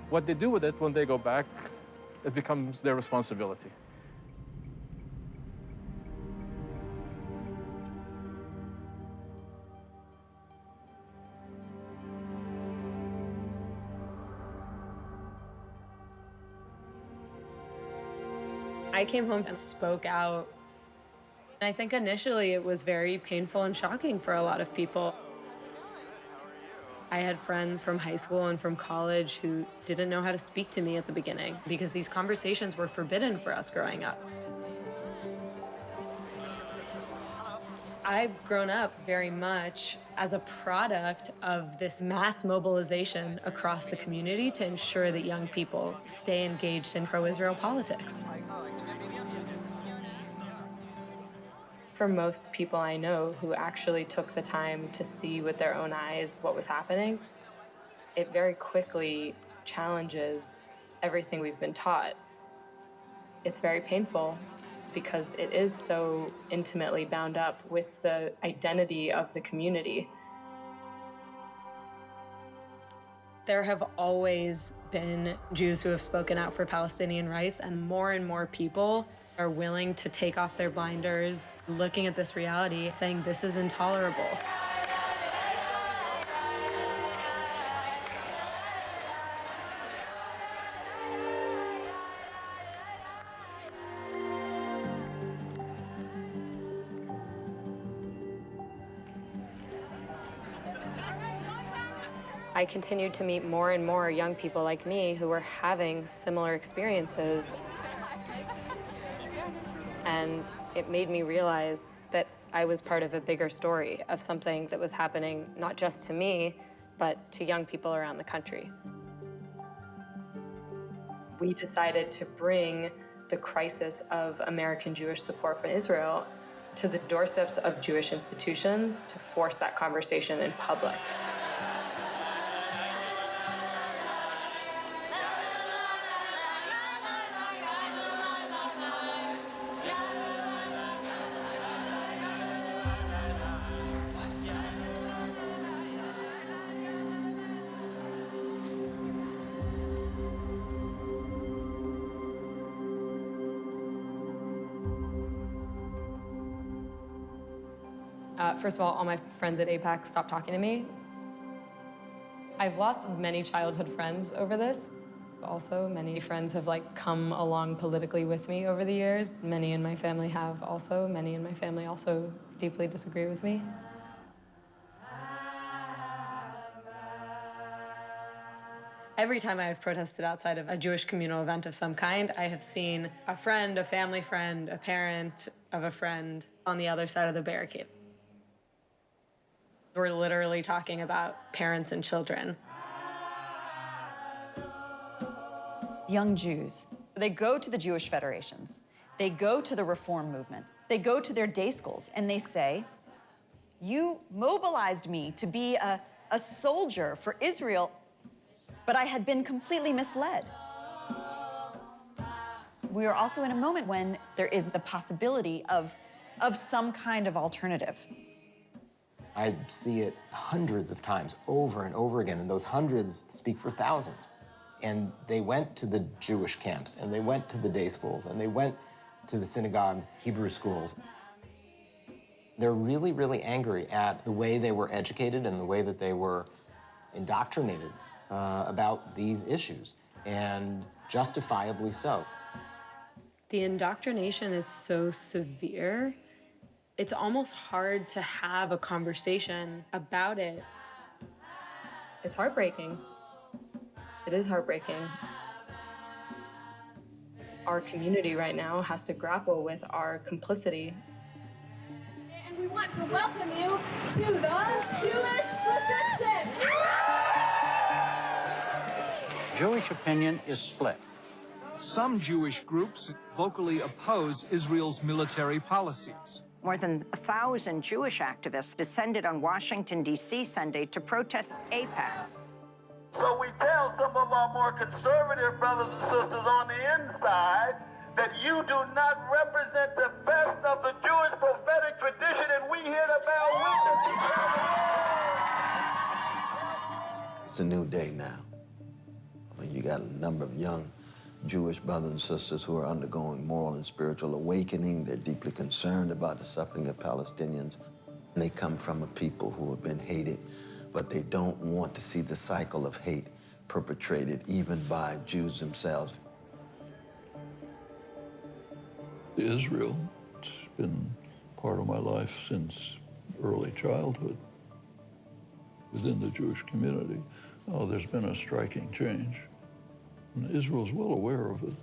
What they do with it when they go back, it becomes their responsibility. I came home and spoke out. I think initially it was very painful and shocking for a lot of people. I had friends from high school and from college who didn't know how to speak to me at the beginning because these conversations were forbidden for us growing up. I've grown up very much as a product of this mass mobilization across the community to ensure that young people stay engaged in pro-Israel politics. For most people I know who actually took the time to see with their own eyes what was happening, it very quickly challenges everything we've been taught. It's very painful because it is so intimately bound up with the identity of the community. There have always been Jews who have spoken out for Palestinian rights, and more people are willing to take off their blinders, looking at this reality, saying this is intolerable. I continued to meet more and more young people like me who were having similar experiences. And it made me realize that I was part of a bigger story of something that was happening not just to me, but to young people around the country. We decided to bring the crisis of American Jewish support for Israel to the doorsteps of Jewish institutions to force that conversation in public. First of all my friends at AIPAC stopped talking to me. I've lost many childhood friends over this. Also, many friends have come along politically with me over the years. Many in my family have also. Many in my family also deeply disagree with me. Every time I have protested outside of a Jewish communal event of some kind, I have seen a friend, a family friend, a parent of a friend on the other side of the barricade. We're literally talking about parents and children. Young Jews, they go to the Jewish federations, they go to the reform movement, they go to their day schools, and they say, you mobilized me to be a soldier for Israel, but I had been completely misled. We are also in a moment when there is the possibility of some kind of alternative. I see it hundreds of times, over and over again, and those hundreds speak for thousands. And they went to the Jewish camps, and they went to the day schools, and they went to the synagogue Hebrew schools. They're really, really angry at the way they were educated and the way that they were indoctrinated about these issues, and justifiably so. The indoctrination is so severe, it's almost hard to have a conversation about it. It's heartbreaking. It is heartbreaking. Our community right now has to grapple with our complicity. And we want to welcome you to the Jewish resistance. Jewish opinion is split. Some Jewish groups vocally oppose Israel's military policies. More than 1,000 Jewish activists descended on Washington, D.C. Sunday to protest AIPAC. So we tell some of our more conservative brothers and sisters on the inside that you do not represent the best of the Jewish prophetic tradition, and we here to bear witness. It's a new day now. I mean, you got a number of young Jewish brothers and sisters who are undergoing moral and spiritual awakening. They're deeply concerned about the suffering of Palestinians. And they come from a people who have been hated, but they don't want to see the cycle of hate perpetrated even by Jews themselves. Israel, it's been part of my life since early childhood. Within the Jewish community, there's been a striking change. And Israel's well aware of it.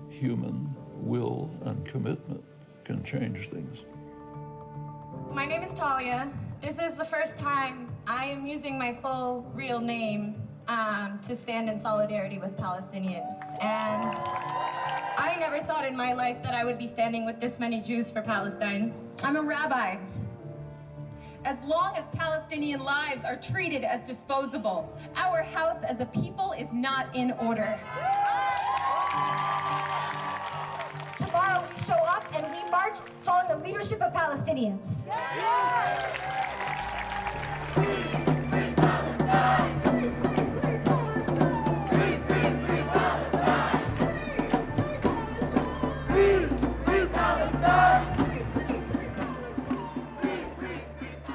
Human will and commitment can change things. My name is Talia. This is the first time I am using my full real name to stand in solidarity with Palestinians. And I never thought in my life that I would be standing with this many Jews for Palestine. I'm a rabbi. As long as Palestinian lives are treated as disposable, our house as a people is not in order. Tomorrow we show up and we march following the leadership of Palestinians.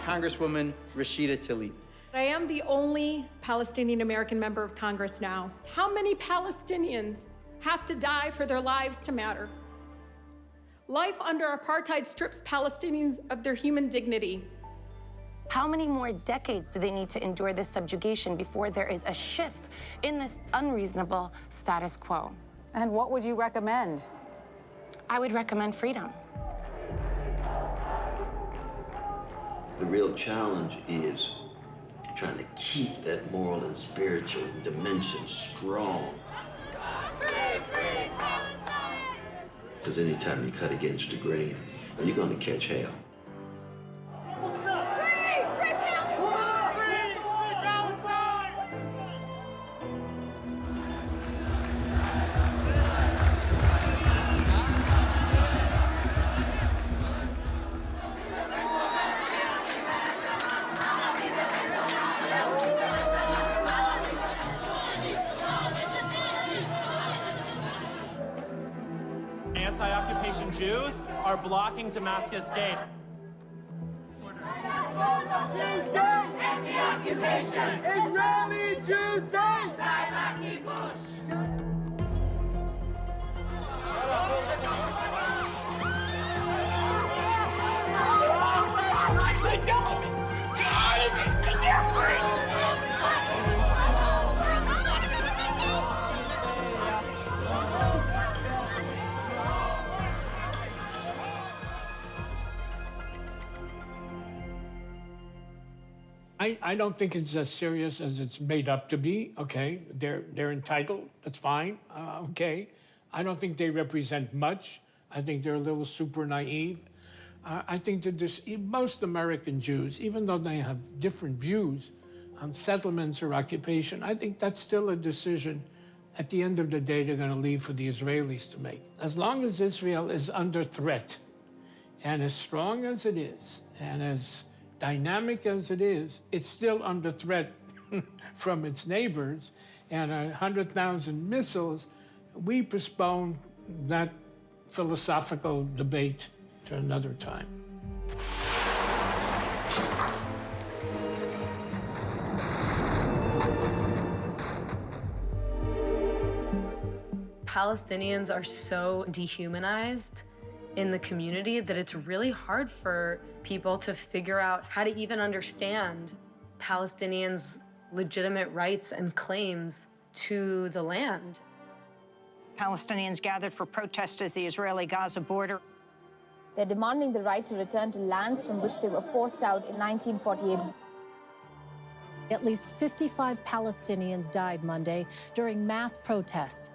Congresswoman Rashida Tlaib. I am the only Palestinian American member of Congress now. How many Palestinians have to die for their lives to matter? Life under apartheid strips Palestinians of their human dignity. How many more decades do they need to endure this subjugation before there is a shift in this unreasonable status quo? And what would you recommend? I would recommend freedom. The real challenge is trying to keep that moral and spiritual dimension strong. Because anytime you cut against the grain, you're going to catch hell. Anti-occupation Jews are blocking Damascus Gate. Jews say end the occupation! Israeli Jews say die like Bush! I don't think it's as serious as it's made up to be, okay? They're entitled, that's fine, okay? I don't think they represent much. I think they're a little super naive. I think that most American Jews, even though they have different views on settlements or occupation, I think that's still a decision at the end of the day they're gonna leave for the Israelis to make. As long as Israel is under threat, and as strong as it is, and as dynamic as it is, it's still under threat from its neighbors, and 100,000 missiles. We postpone that philosophical debate to another time. Palestinians are so dehumanized in the community that it's really hard for people to figure out how to even understand Palestinians' legitimate rights and claims to the land. Palestinians gathered for protests at the Israeli-Gaza border. They're demanding the right to return to lands from which they were forced out in 1948. At least 55 Palestinians died Monday during mass protests.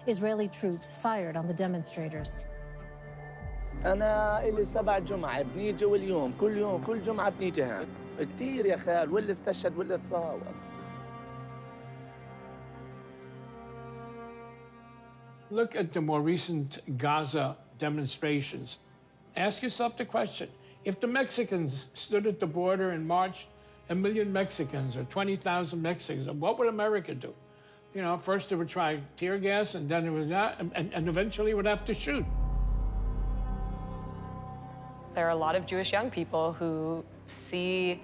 Israeli troops fired on the demonstrators. أنا إلي 7 جمعة بنيجي واليوم كل يوم كل جمعة بنيجي هون كتير يا خال واللي استشهد واللي اتصاب. Look at the more recent Gaza demonstrations. Ask yourself the question, if the Mexicans stood at the border and marched 1 million Mexicans or 20,000 Mexicans, what would America do? You know, first they would try tear gas, and then it would not, and eventually would have to shoot. There are a lot of Jewish young people who see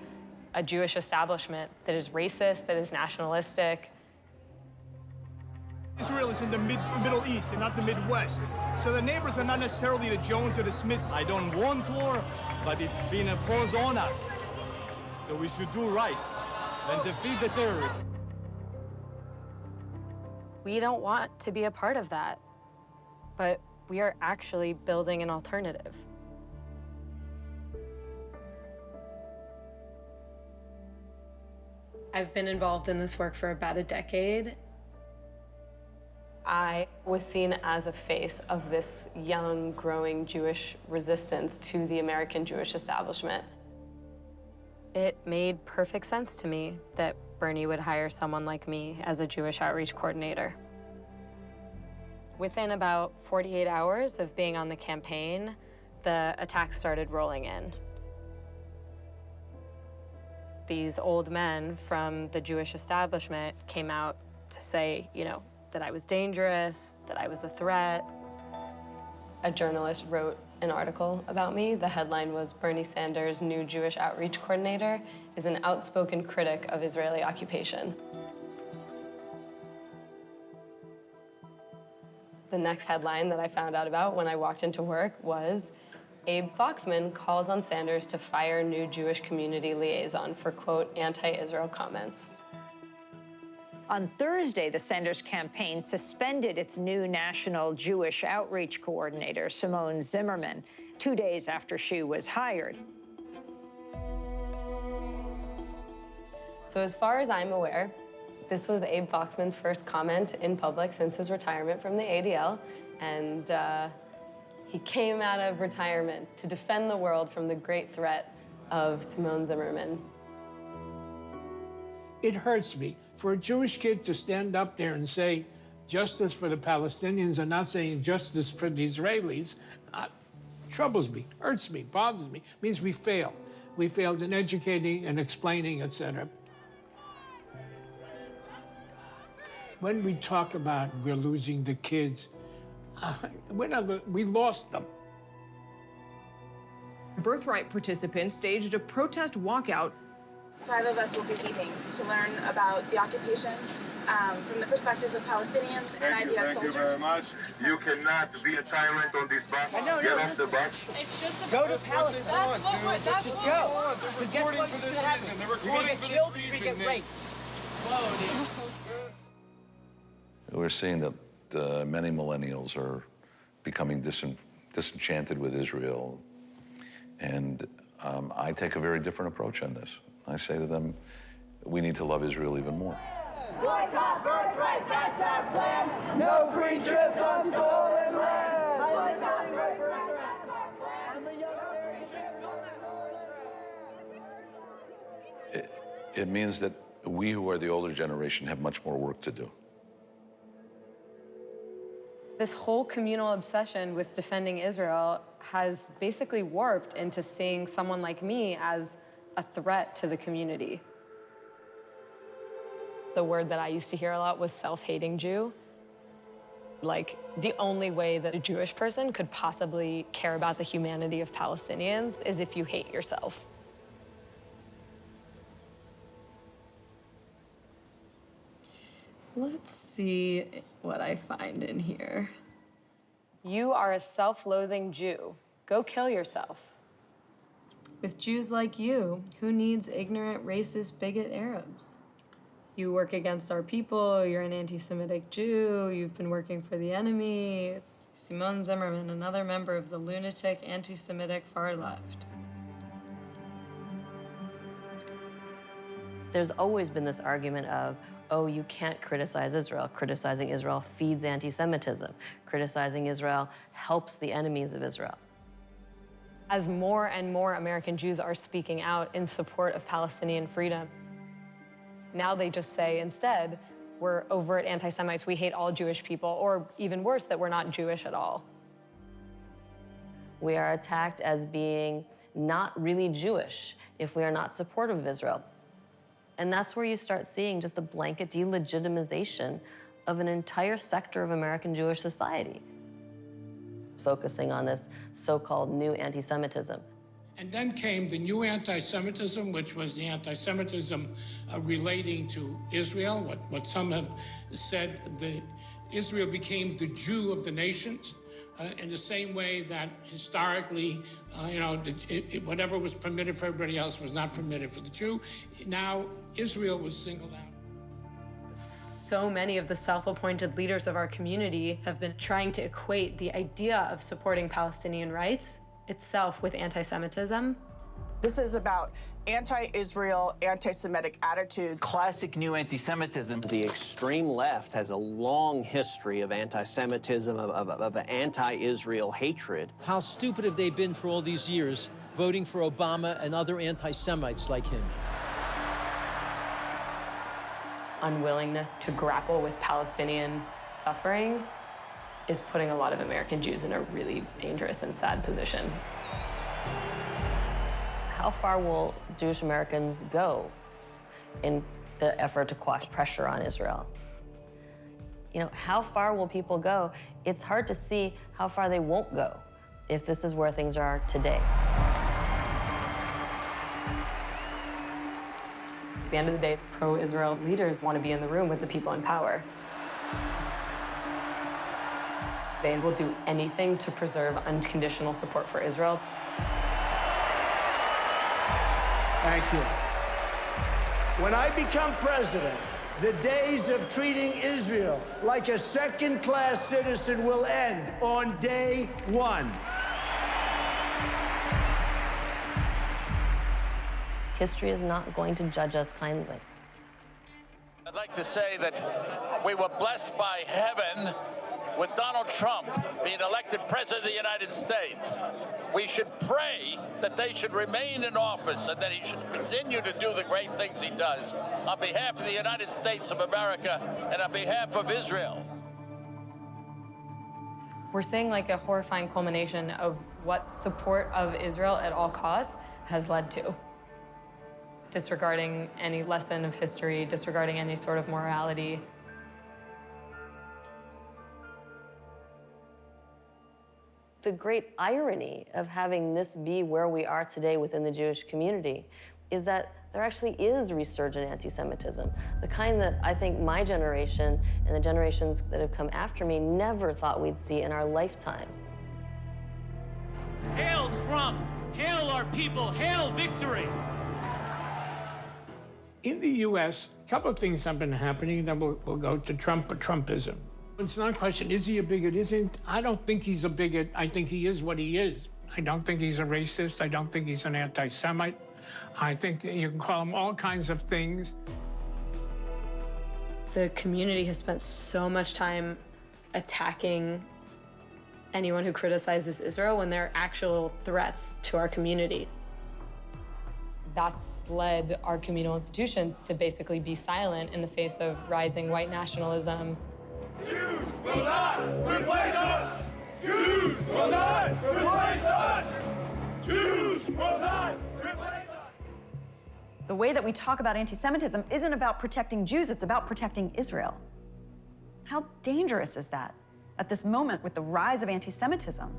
a Jewish establishment that is racist, that is nationalistic. Israel is in the Middle East and not the Midwest. So the neighbors are not necessarily the Jones or the Smiths. I don't want war, but it's been imposed on us. So we should do right and defeat the terrorists. We don't want to be a part of that, but we are actually building an alternative. I've been involved in this work for about a decade. I was seen as a face of this young, growing Jewish resistance to the American Jewish establishment. It made perfect sense to me that Bernie would hire someone like me as a Jewish outreach coordinator. Within about 48 hours of being on the campaign, the attacks started rolling in. These old men from the Jewish establishment came out to say, you know, that I was dangerous, that I was a threat. A journalist wrote an article about me. The headline was, "Bernie Sanders' new Jewish outreach coordinator is an outspoken critic of Israeli occupation." The next headline that I found out about when I walked into work was, Abe Foxman calls on Sanders to fire new Jewish community liaison for, quote, anti-Israel comments. On Thursday, the Sanders campaign suspended its new national Jewish outreach coordinator, Simone Zimmerman, 2 days after she was hired. So as far as I'm aware, this was Abe Foxman's first comment in public since his retirement from the ADL, and he came out of retirement to defend the world from the great threat of Simone Zimmerman. It hurts me for a Jewish kid to stand up there and say justice for the Palestinians and not saying justice for the Israelis. Troubles me, hurts me, bothers me. Means we failed. We failed in educating and explaining, etc. When we talk about we're losing the kids, we lost them. Birthright participants staged a protest walkout. 5 of us will be leaving to learn about the occupation from the perspectives of Palestinians and IDF soldiers. Thank you very much. You cannot be a tyrant on this bus. Get off the bus. It's just go to Palestine. Let's just go. Because guess what? What's going to happen? You're going to get killed, you're going to get raped. We're seeing that many millennials are becoming disenchanted with Israel. And I take a very different approach on this. I say to them, we need to love Israel even more. Boycott birthright, that's our plan. No free trips on stolen land. Boycott birthright, that's our plan. It means that we who are the older generation have much more work to do. This whole communal obsession with defending Israel has basically warped into seeing someone like me as a threat to the community. The word that I used to hear a lot was self-hating Jew. Like, the only way that a Jewish person could possibly care about the humanity of Palestinians is if you hate yourself. Let's see what I find in here. You are a self-loathing Jew. Go kill yourself. With Jews like you, who needs ignorant, racist, bigot Arabs? You work against our people, you're an anti-Semitic Jew, you've been working for the enemy. Simone Zimmerman, another member of the lunatic anti-Semitic far left. There's always been this argument of, oh, you can't criticize Israel. Criticizing Israel feeds anti-Semitism. Criticizing Israel helps the enemies of Israel. As more and more American Jews are speaking out in support of Palestinian freedom, now they just say instead, we're overt anti-Semites, we hate all Jewish people, or even worse, that we're not Jewish at all. We are attacked as being not really Jewish if we are not supportive of Israel. And that's where you start seeing just the blanket delegitimization of an entire sector of American Jewish society, focusing on this so-called new anti-Semitism. And then came the new anti-Semitism, which was the anti-Semitism relating to Israel, what some have said, Israel became the Jew of the nations, in the same way that historically, whatever was permitted for everybody else was not permitted for the Jew. Now, Israel was singled out. So many of the self-appointed leaders of our community have been trying to equate the idea of supporting Palestinian rights itself with anti-Semitism. This is about anti-Israel, anti-Semitic attitudes. Classic new anti-Semitism. The extreme left has a long history of anti-Semitism, of anti-Israel hatred. How stupid have they been for all these years, voting for Obama and other anti-Semites like him? Unwillingness to grapple with Palestinian suffering is putting a lot of American Jews in a really dangerous and sad position. How far will Jewish Americans go in the effort to quash pressure on Israel? How far will people go? It's hard to see how far they won't go if this is where things are today. At the end of the day, pro-Israel leaders want to be in the room with the people in power. They will do anything to preserve unconditional support for Israel. Thank you. When I become president, the days of treating Israel like a second-class citizen will end on day one. History is not going to judge us kindly. I'd like to say that we were blessed by heaven with Donald Trump being elected President of the United States. We should pray that they should remain in office and that he should continue to do the great things he does on behalf of the United States of America and on behalf of Israel. We're seeing like a horrifying culmination of what support of Israel at all costs has led to. Disregarding any lesson of history, disregarding any sort of morality. The great irony of having this be where we are today within the Jewish community is that there actually is resurgent anti-Semitism, the kind that I think my generation and the generations that have come after me never thought we'd see in our lifetimes. Hail Trump! Hail our people! Hail victory! In the U.S., a couple of things have been happening, then we'll go to Trump or Trumpism. It's not a question, is he a bigot? I don't think he's a bigot. I think he is what he is. I don't think he's a racist. I don't think he's an anti-Semite. I think you can call him all kinds of things. The community has spent so much time attacking anyone who criticizes Israel when they're actual threats to our community. That's led our communal institutions to basically be silent in the face of rising white nationalism. Jews will not replace us! Jews will not replace us! Jews will not replace us! The way that we talk about anti-Semitism isn't about protecting Jews, it's about protecting Israel. How dangerous is that at this moment with the rise of anti-Semitism?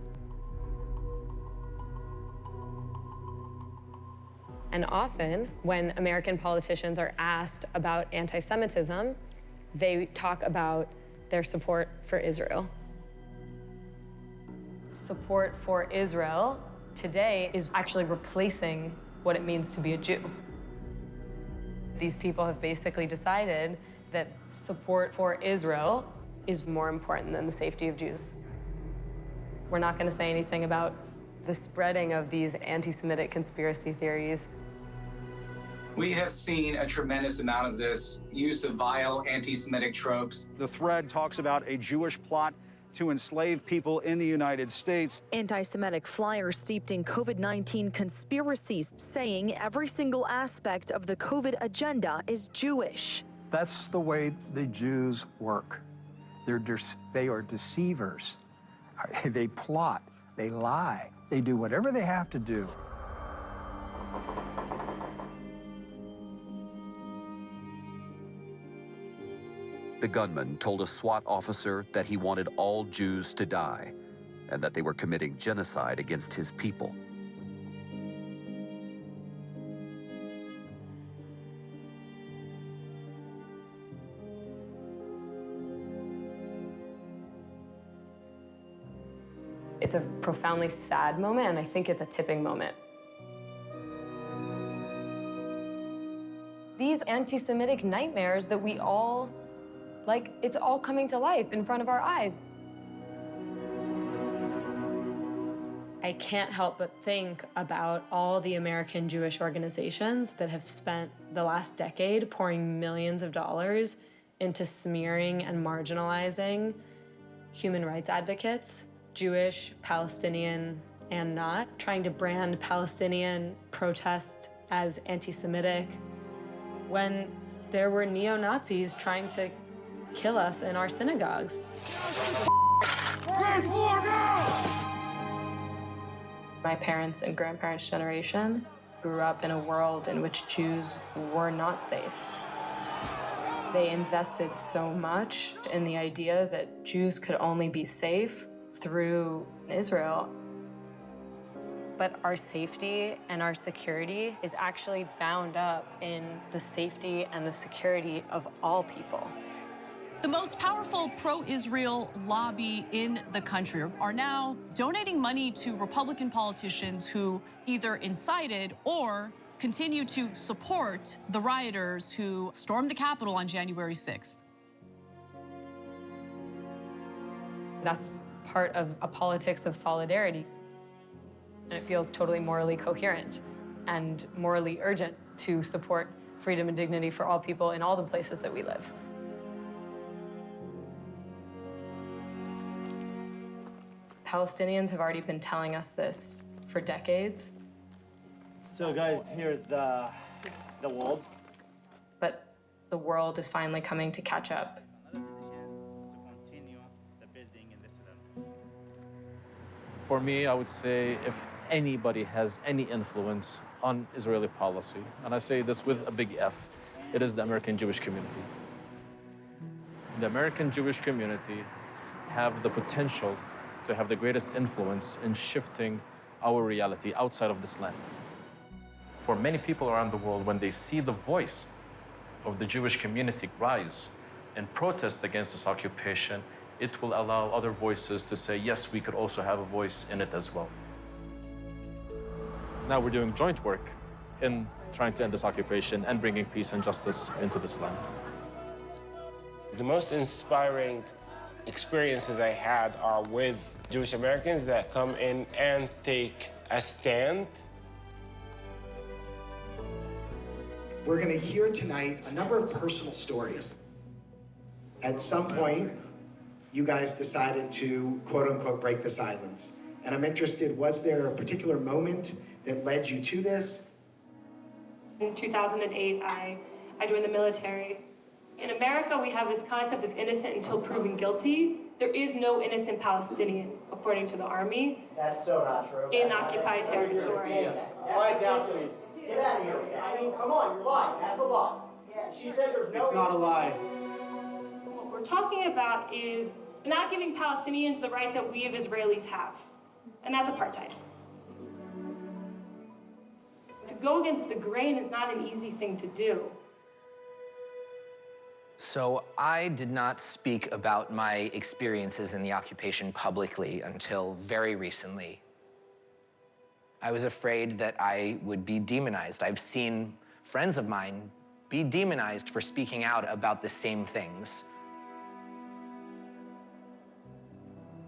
And often, when American politicians are asked about anti-Semitism, They talk about their support for Israel. Support for Israel today is actually replacing what it means to be a Jew. These people have basically decided that support for Israel is more important than the safety of Jews. We're not going to say anything about the spreading of these anti-Semitic conspiracy theories. We have seen a tremendous amount of this use of vile anti-Semitic tropes. The thread talks about a Jewish plot to enslave people in the United States. Anti-Semitic flyers steeped in COVID-19 conspiracies, saying every single aspect of the COVID agenda is Jewish. That's the way the Jews work. They are deceivers. They plot, they lie, they do whatever they have to do. The gunman told a SWAT officer that he wanted all Jews to die and that they were committing genocide against his people. It's a profoundly sad moment, and I think it's a tipping moment. These anti-Semitic nightmares that we all, it's all coming to life in front of our eyes. I can't help but think about all the American Jewish organizations that have spent the last decade pouring millions of dollars into smearing and marginalizing human rights advocates, Jewish, Palestinian, and not, trying to brand Palestinian protest as anti-Semitic, when there were neo-Nazis trying to kill us in our synagogues. My parents' and grandparents' generation grew up in a world in which Jews were not safe. They invested so much in the idea that Jews could only be safe through Israel. But our safety and our security is actually bound up in the safety and the security of all people. The most powerful pro-Israel lobby in the country are now donating money to Republican politicians who either incited or continue to support the rioters who stormed the Capitol on January 6th. That's part of a politics of solidarity. And it feels totally morally coherent and morally urgent to support freedom and dignity for all people in all the places that we live. Palestinians have already been telling us this for decades. So guys, here's the world. But the world is finally coming to catch up. For me, I would say if anybody has any influence on Israeli policy, and I say this with a big F, it is the American Jewish community. The American Jewish community have the potential to have the greatest influence in shifting our reality outside of this land. For many people around the world, when they see the voice of the Jewish community rise and protest against this occupation, it will allow other voices to say, yes, we could also have a voice in it as well. Now we're doing joint work in trying to end this occupation and bringing peace and justice into this land. The most inspiring experiences I had are with Jewish Americans that come in and take a stand. We're going to hear tonight a number of personal stories. At some point, you guys decided to, quote unquote, break the silence. And I'm interested, was there a particular moment that led you to this? In 2008, I joined the military. In America, we have this concept of innocent until proven guilty. There is no innocent Palestinian, according to the army. That's so not true. In occupied territory. Quiet down, please. Get out of here. I mean, come on, you're lying. That's a lie. She said there's no... It's not a lie. What we're talking about is not giving Palestinians the right that we as Israelis have, and that's apartheid. To go against the grain is not an easy thing to do. So I did not speak about my experiences in the occupation publicly until very recently. I was afraid that I would be demonized. I've seen friends of mine be demonized for speaking out about the same things.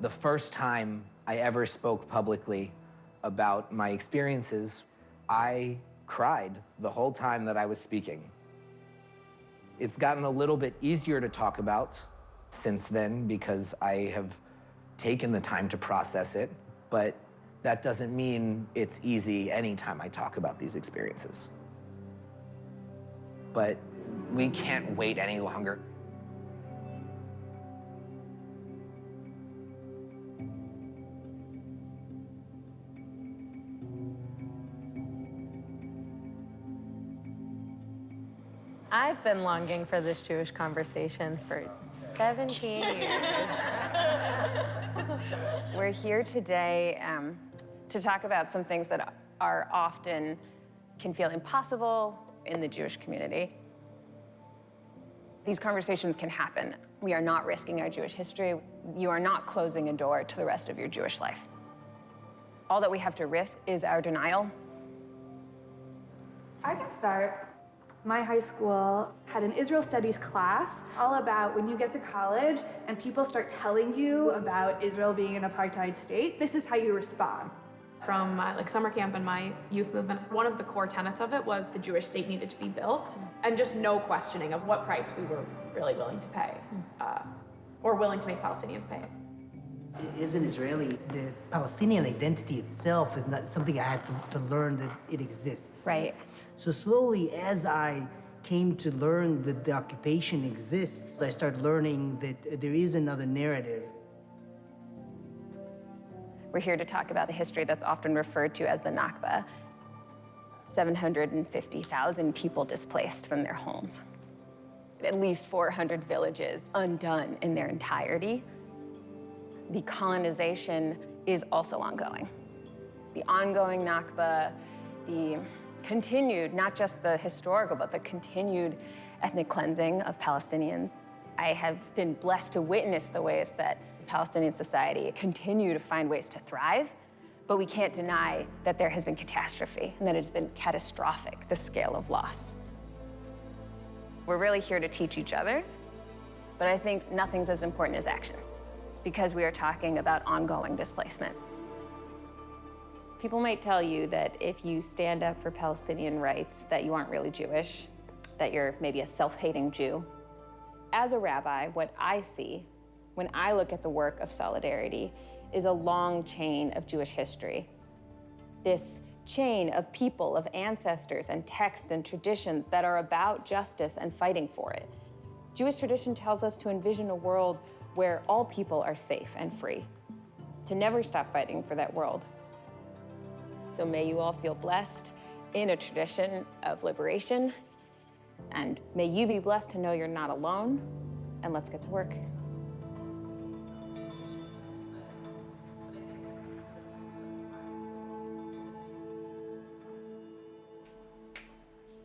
The first time I ever spoke publicly about my experiences, I cried the whole time that I was speaking. It's gotten a little bit easier to talk about since then because I have taken the time to process it, but that doesn't mean it's easy anytime I talk about these experiences. But we can't wait any longer. I've been longing for this Jewish conversation for 17 years. We're here today to talk about some things that are often can feel impossible in the Jewish community. These conversations can happen. We are not risking our Jewish history. You are not closing a door to the rest of your Jewish life. All that we have to risk is our denial. I can start. My high school had an Israel studies class all about when you get to college and people start telling you about Israel being an apartheid state, this is how you respond. From my summer camp and my youth movement, one of the core tenets of it was the Jewish state needed to be built, and just no questioning of what price we were really willing to pay, or willing to make Palestinians pay. As an Israeli, the Palestinian identity itself is not something I had to learn that it exists. Right. So slowly, as I came to learn that the occupation exists, I started learning that there is another narrative. We're here to talk about the history that's often referred to as the Nakba. 750,000 people displaced from their homes. At least 400 villages undone in their entirety. The colonization is also ongoing. The ongoing Nakba, the continued, not just the historical, but the continued ethnic cleansing of Palestinians. I have been blessed to witness the ways that Palestinian society continue to find ways to thrive, but we can't deny that there has been catastrophe and that it's been catastrophic, the scale of loss. We're really here to teach each other, but I think nothing's as important as action because we are talking about ongoing displacement. People might tell you that if you stand up for Palestinian rights, that you aren't really Jewish, that you're maybe a self-hating Jew. As a rabbi, what I see when I look at the work of solidarity is a long chain of Jewish history. This chain of people, of ancestors and texts and traditions that are about justice and fighting for it. Jewish tradition tells us to envision a world where all people are safe and free, to never stop fighting for that world. So may you all feel blessed in a tradition of liberation, and may you be blessed to know you're not alone, and let's get to work.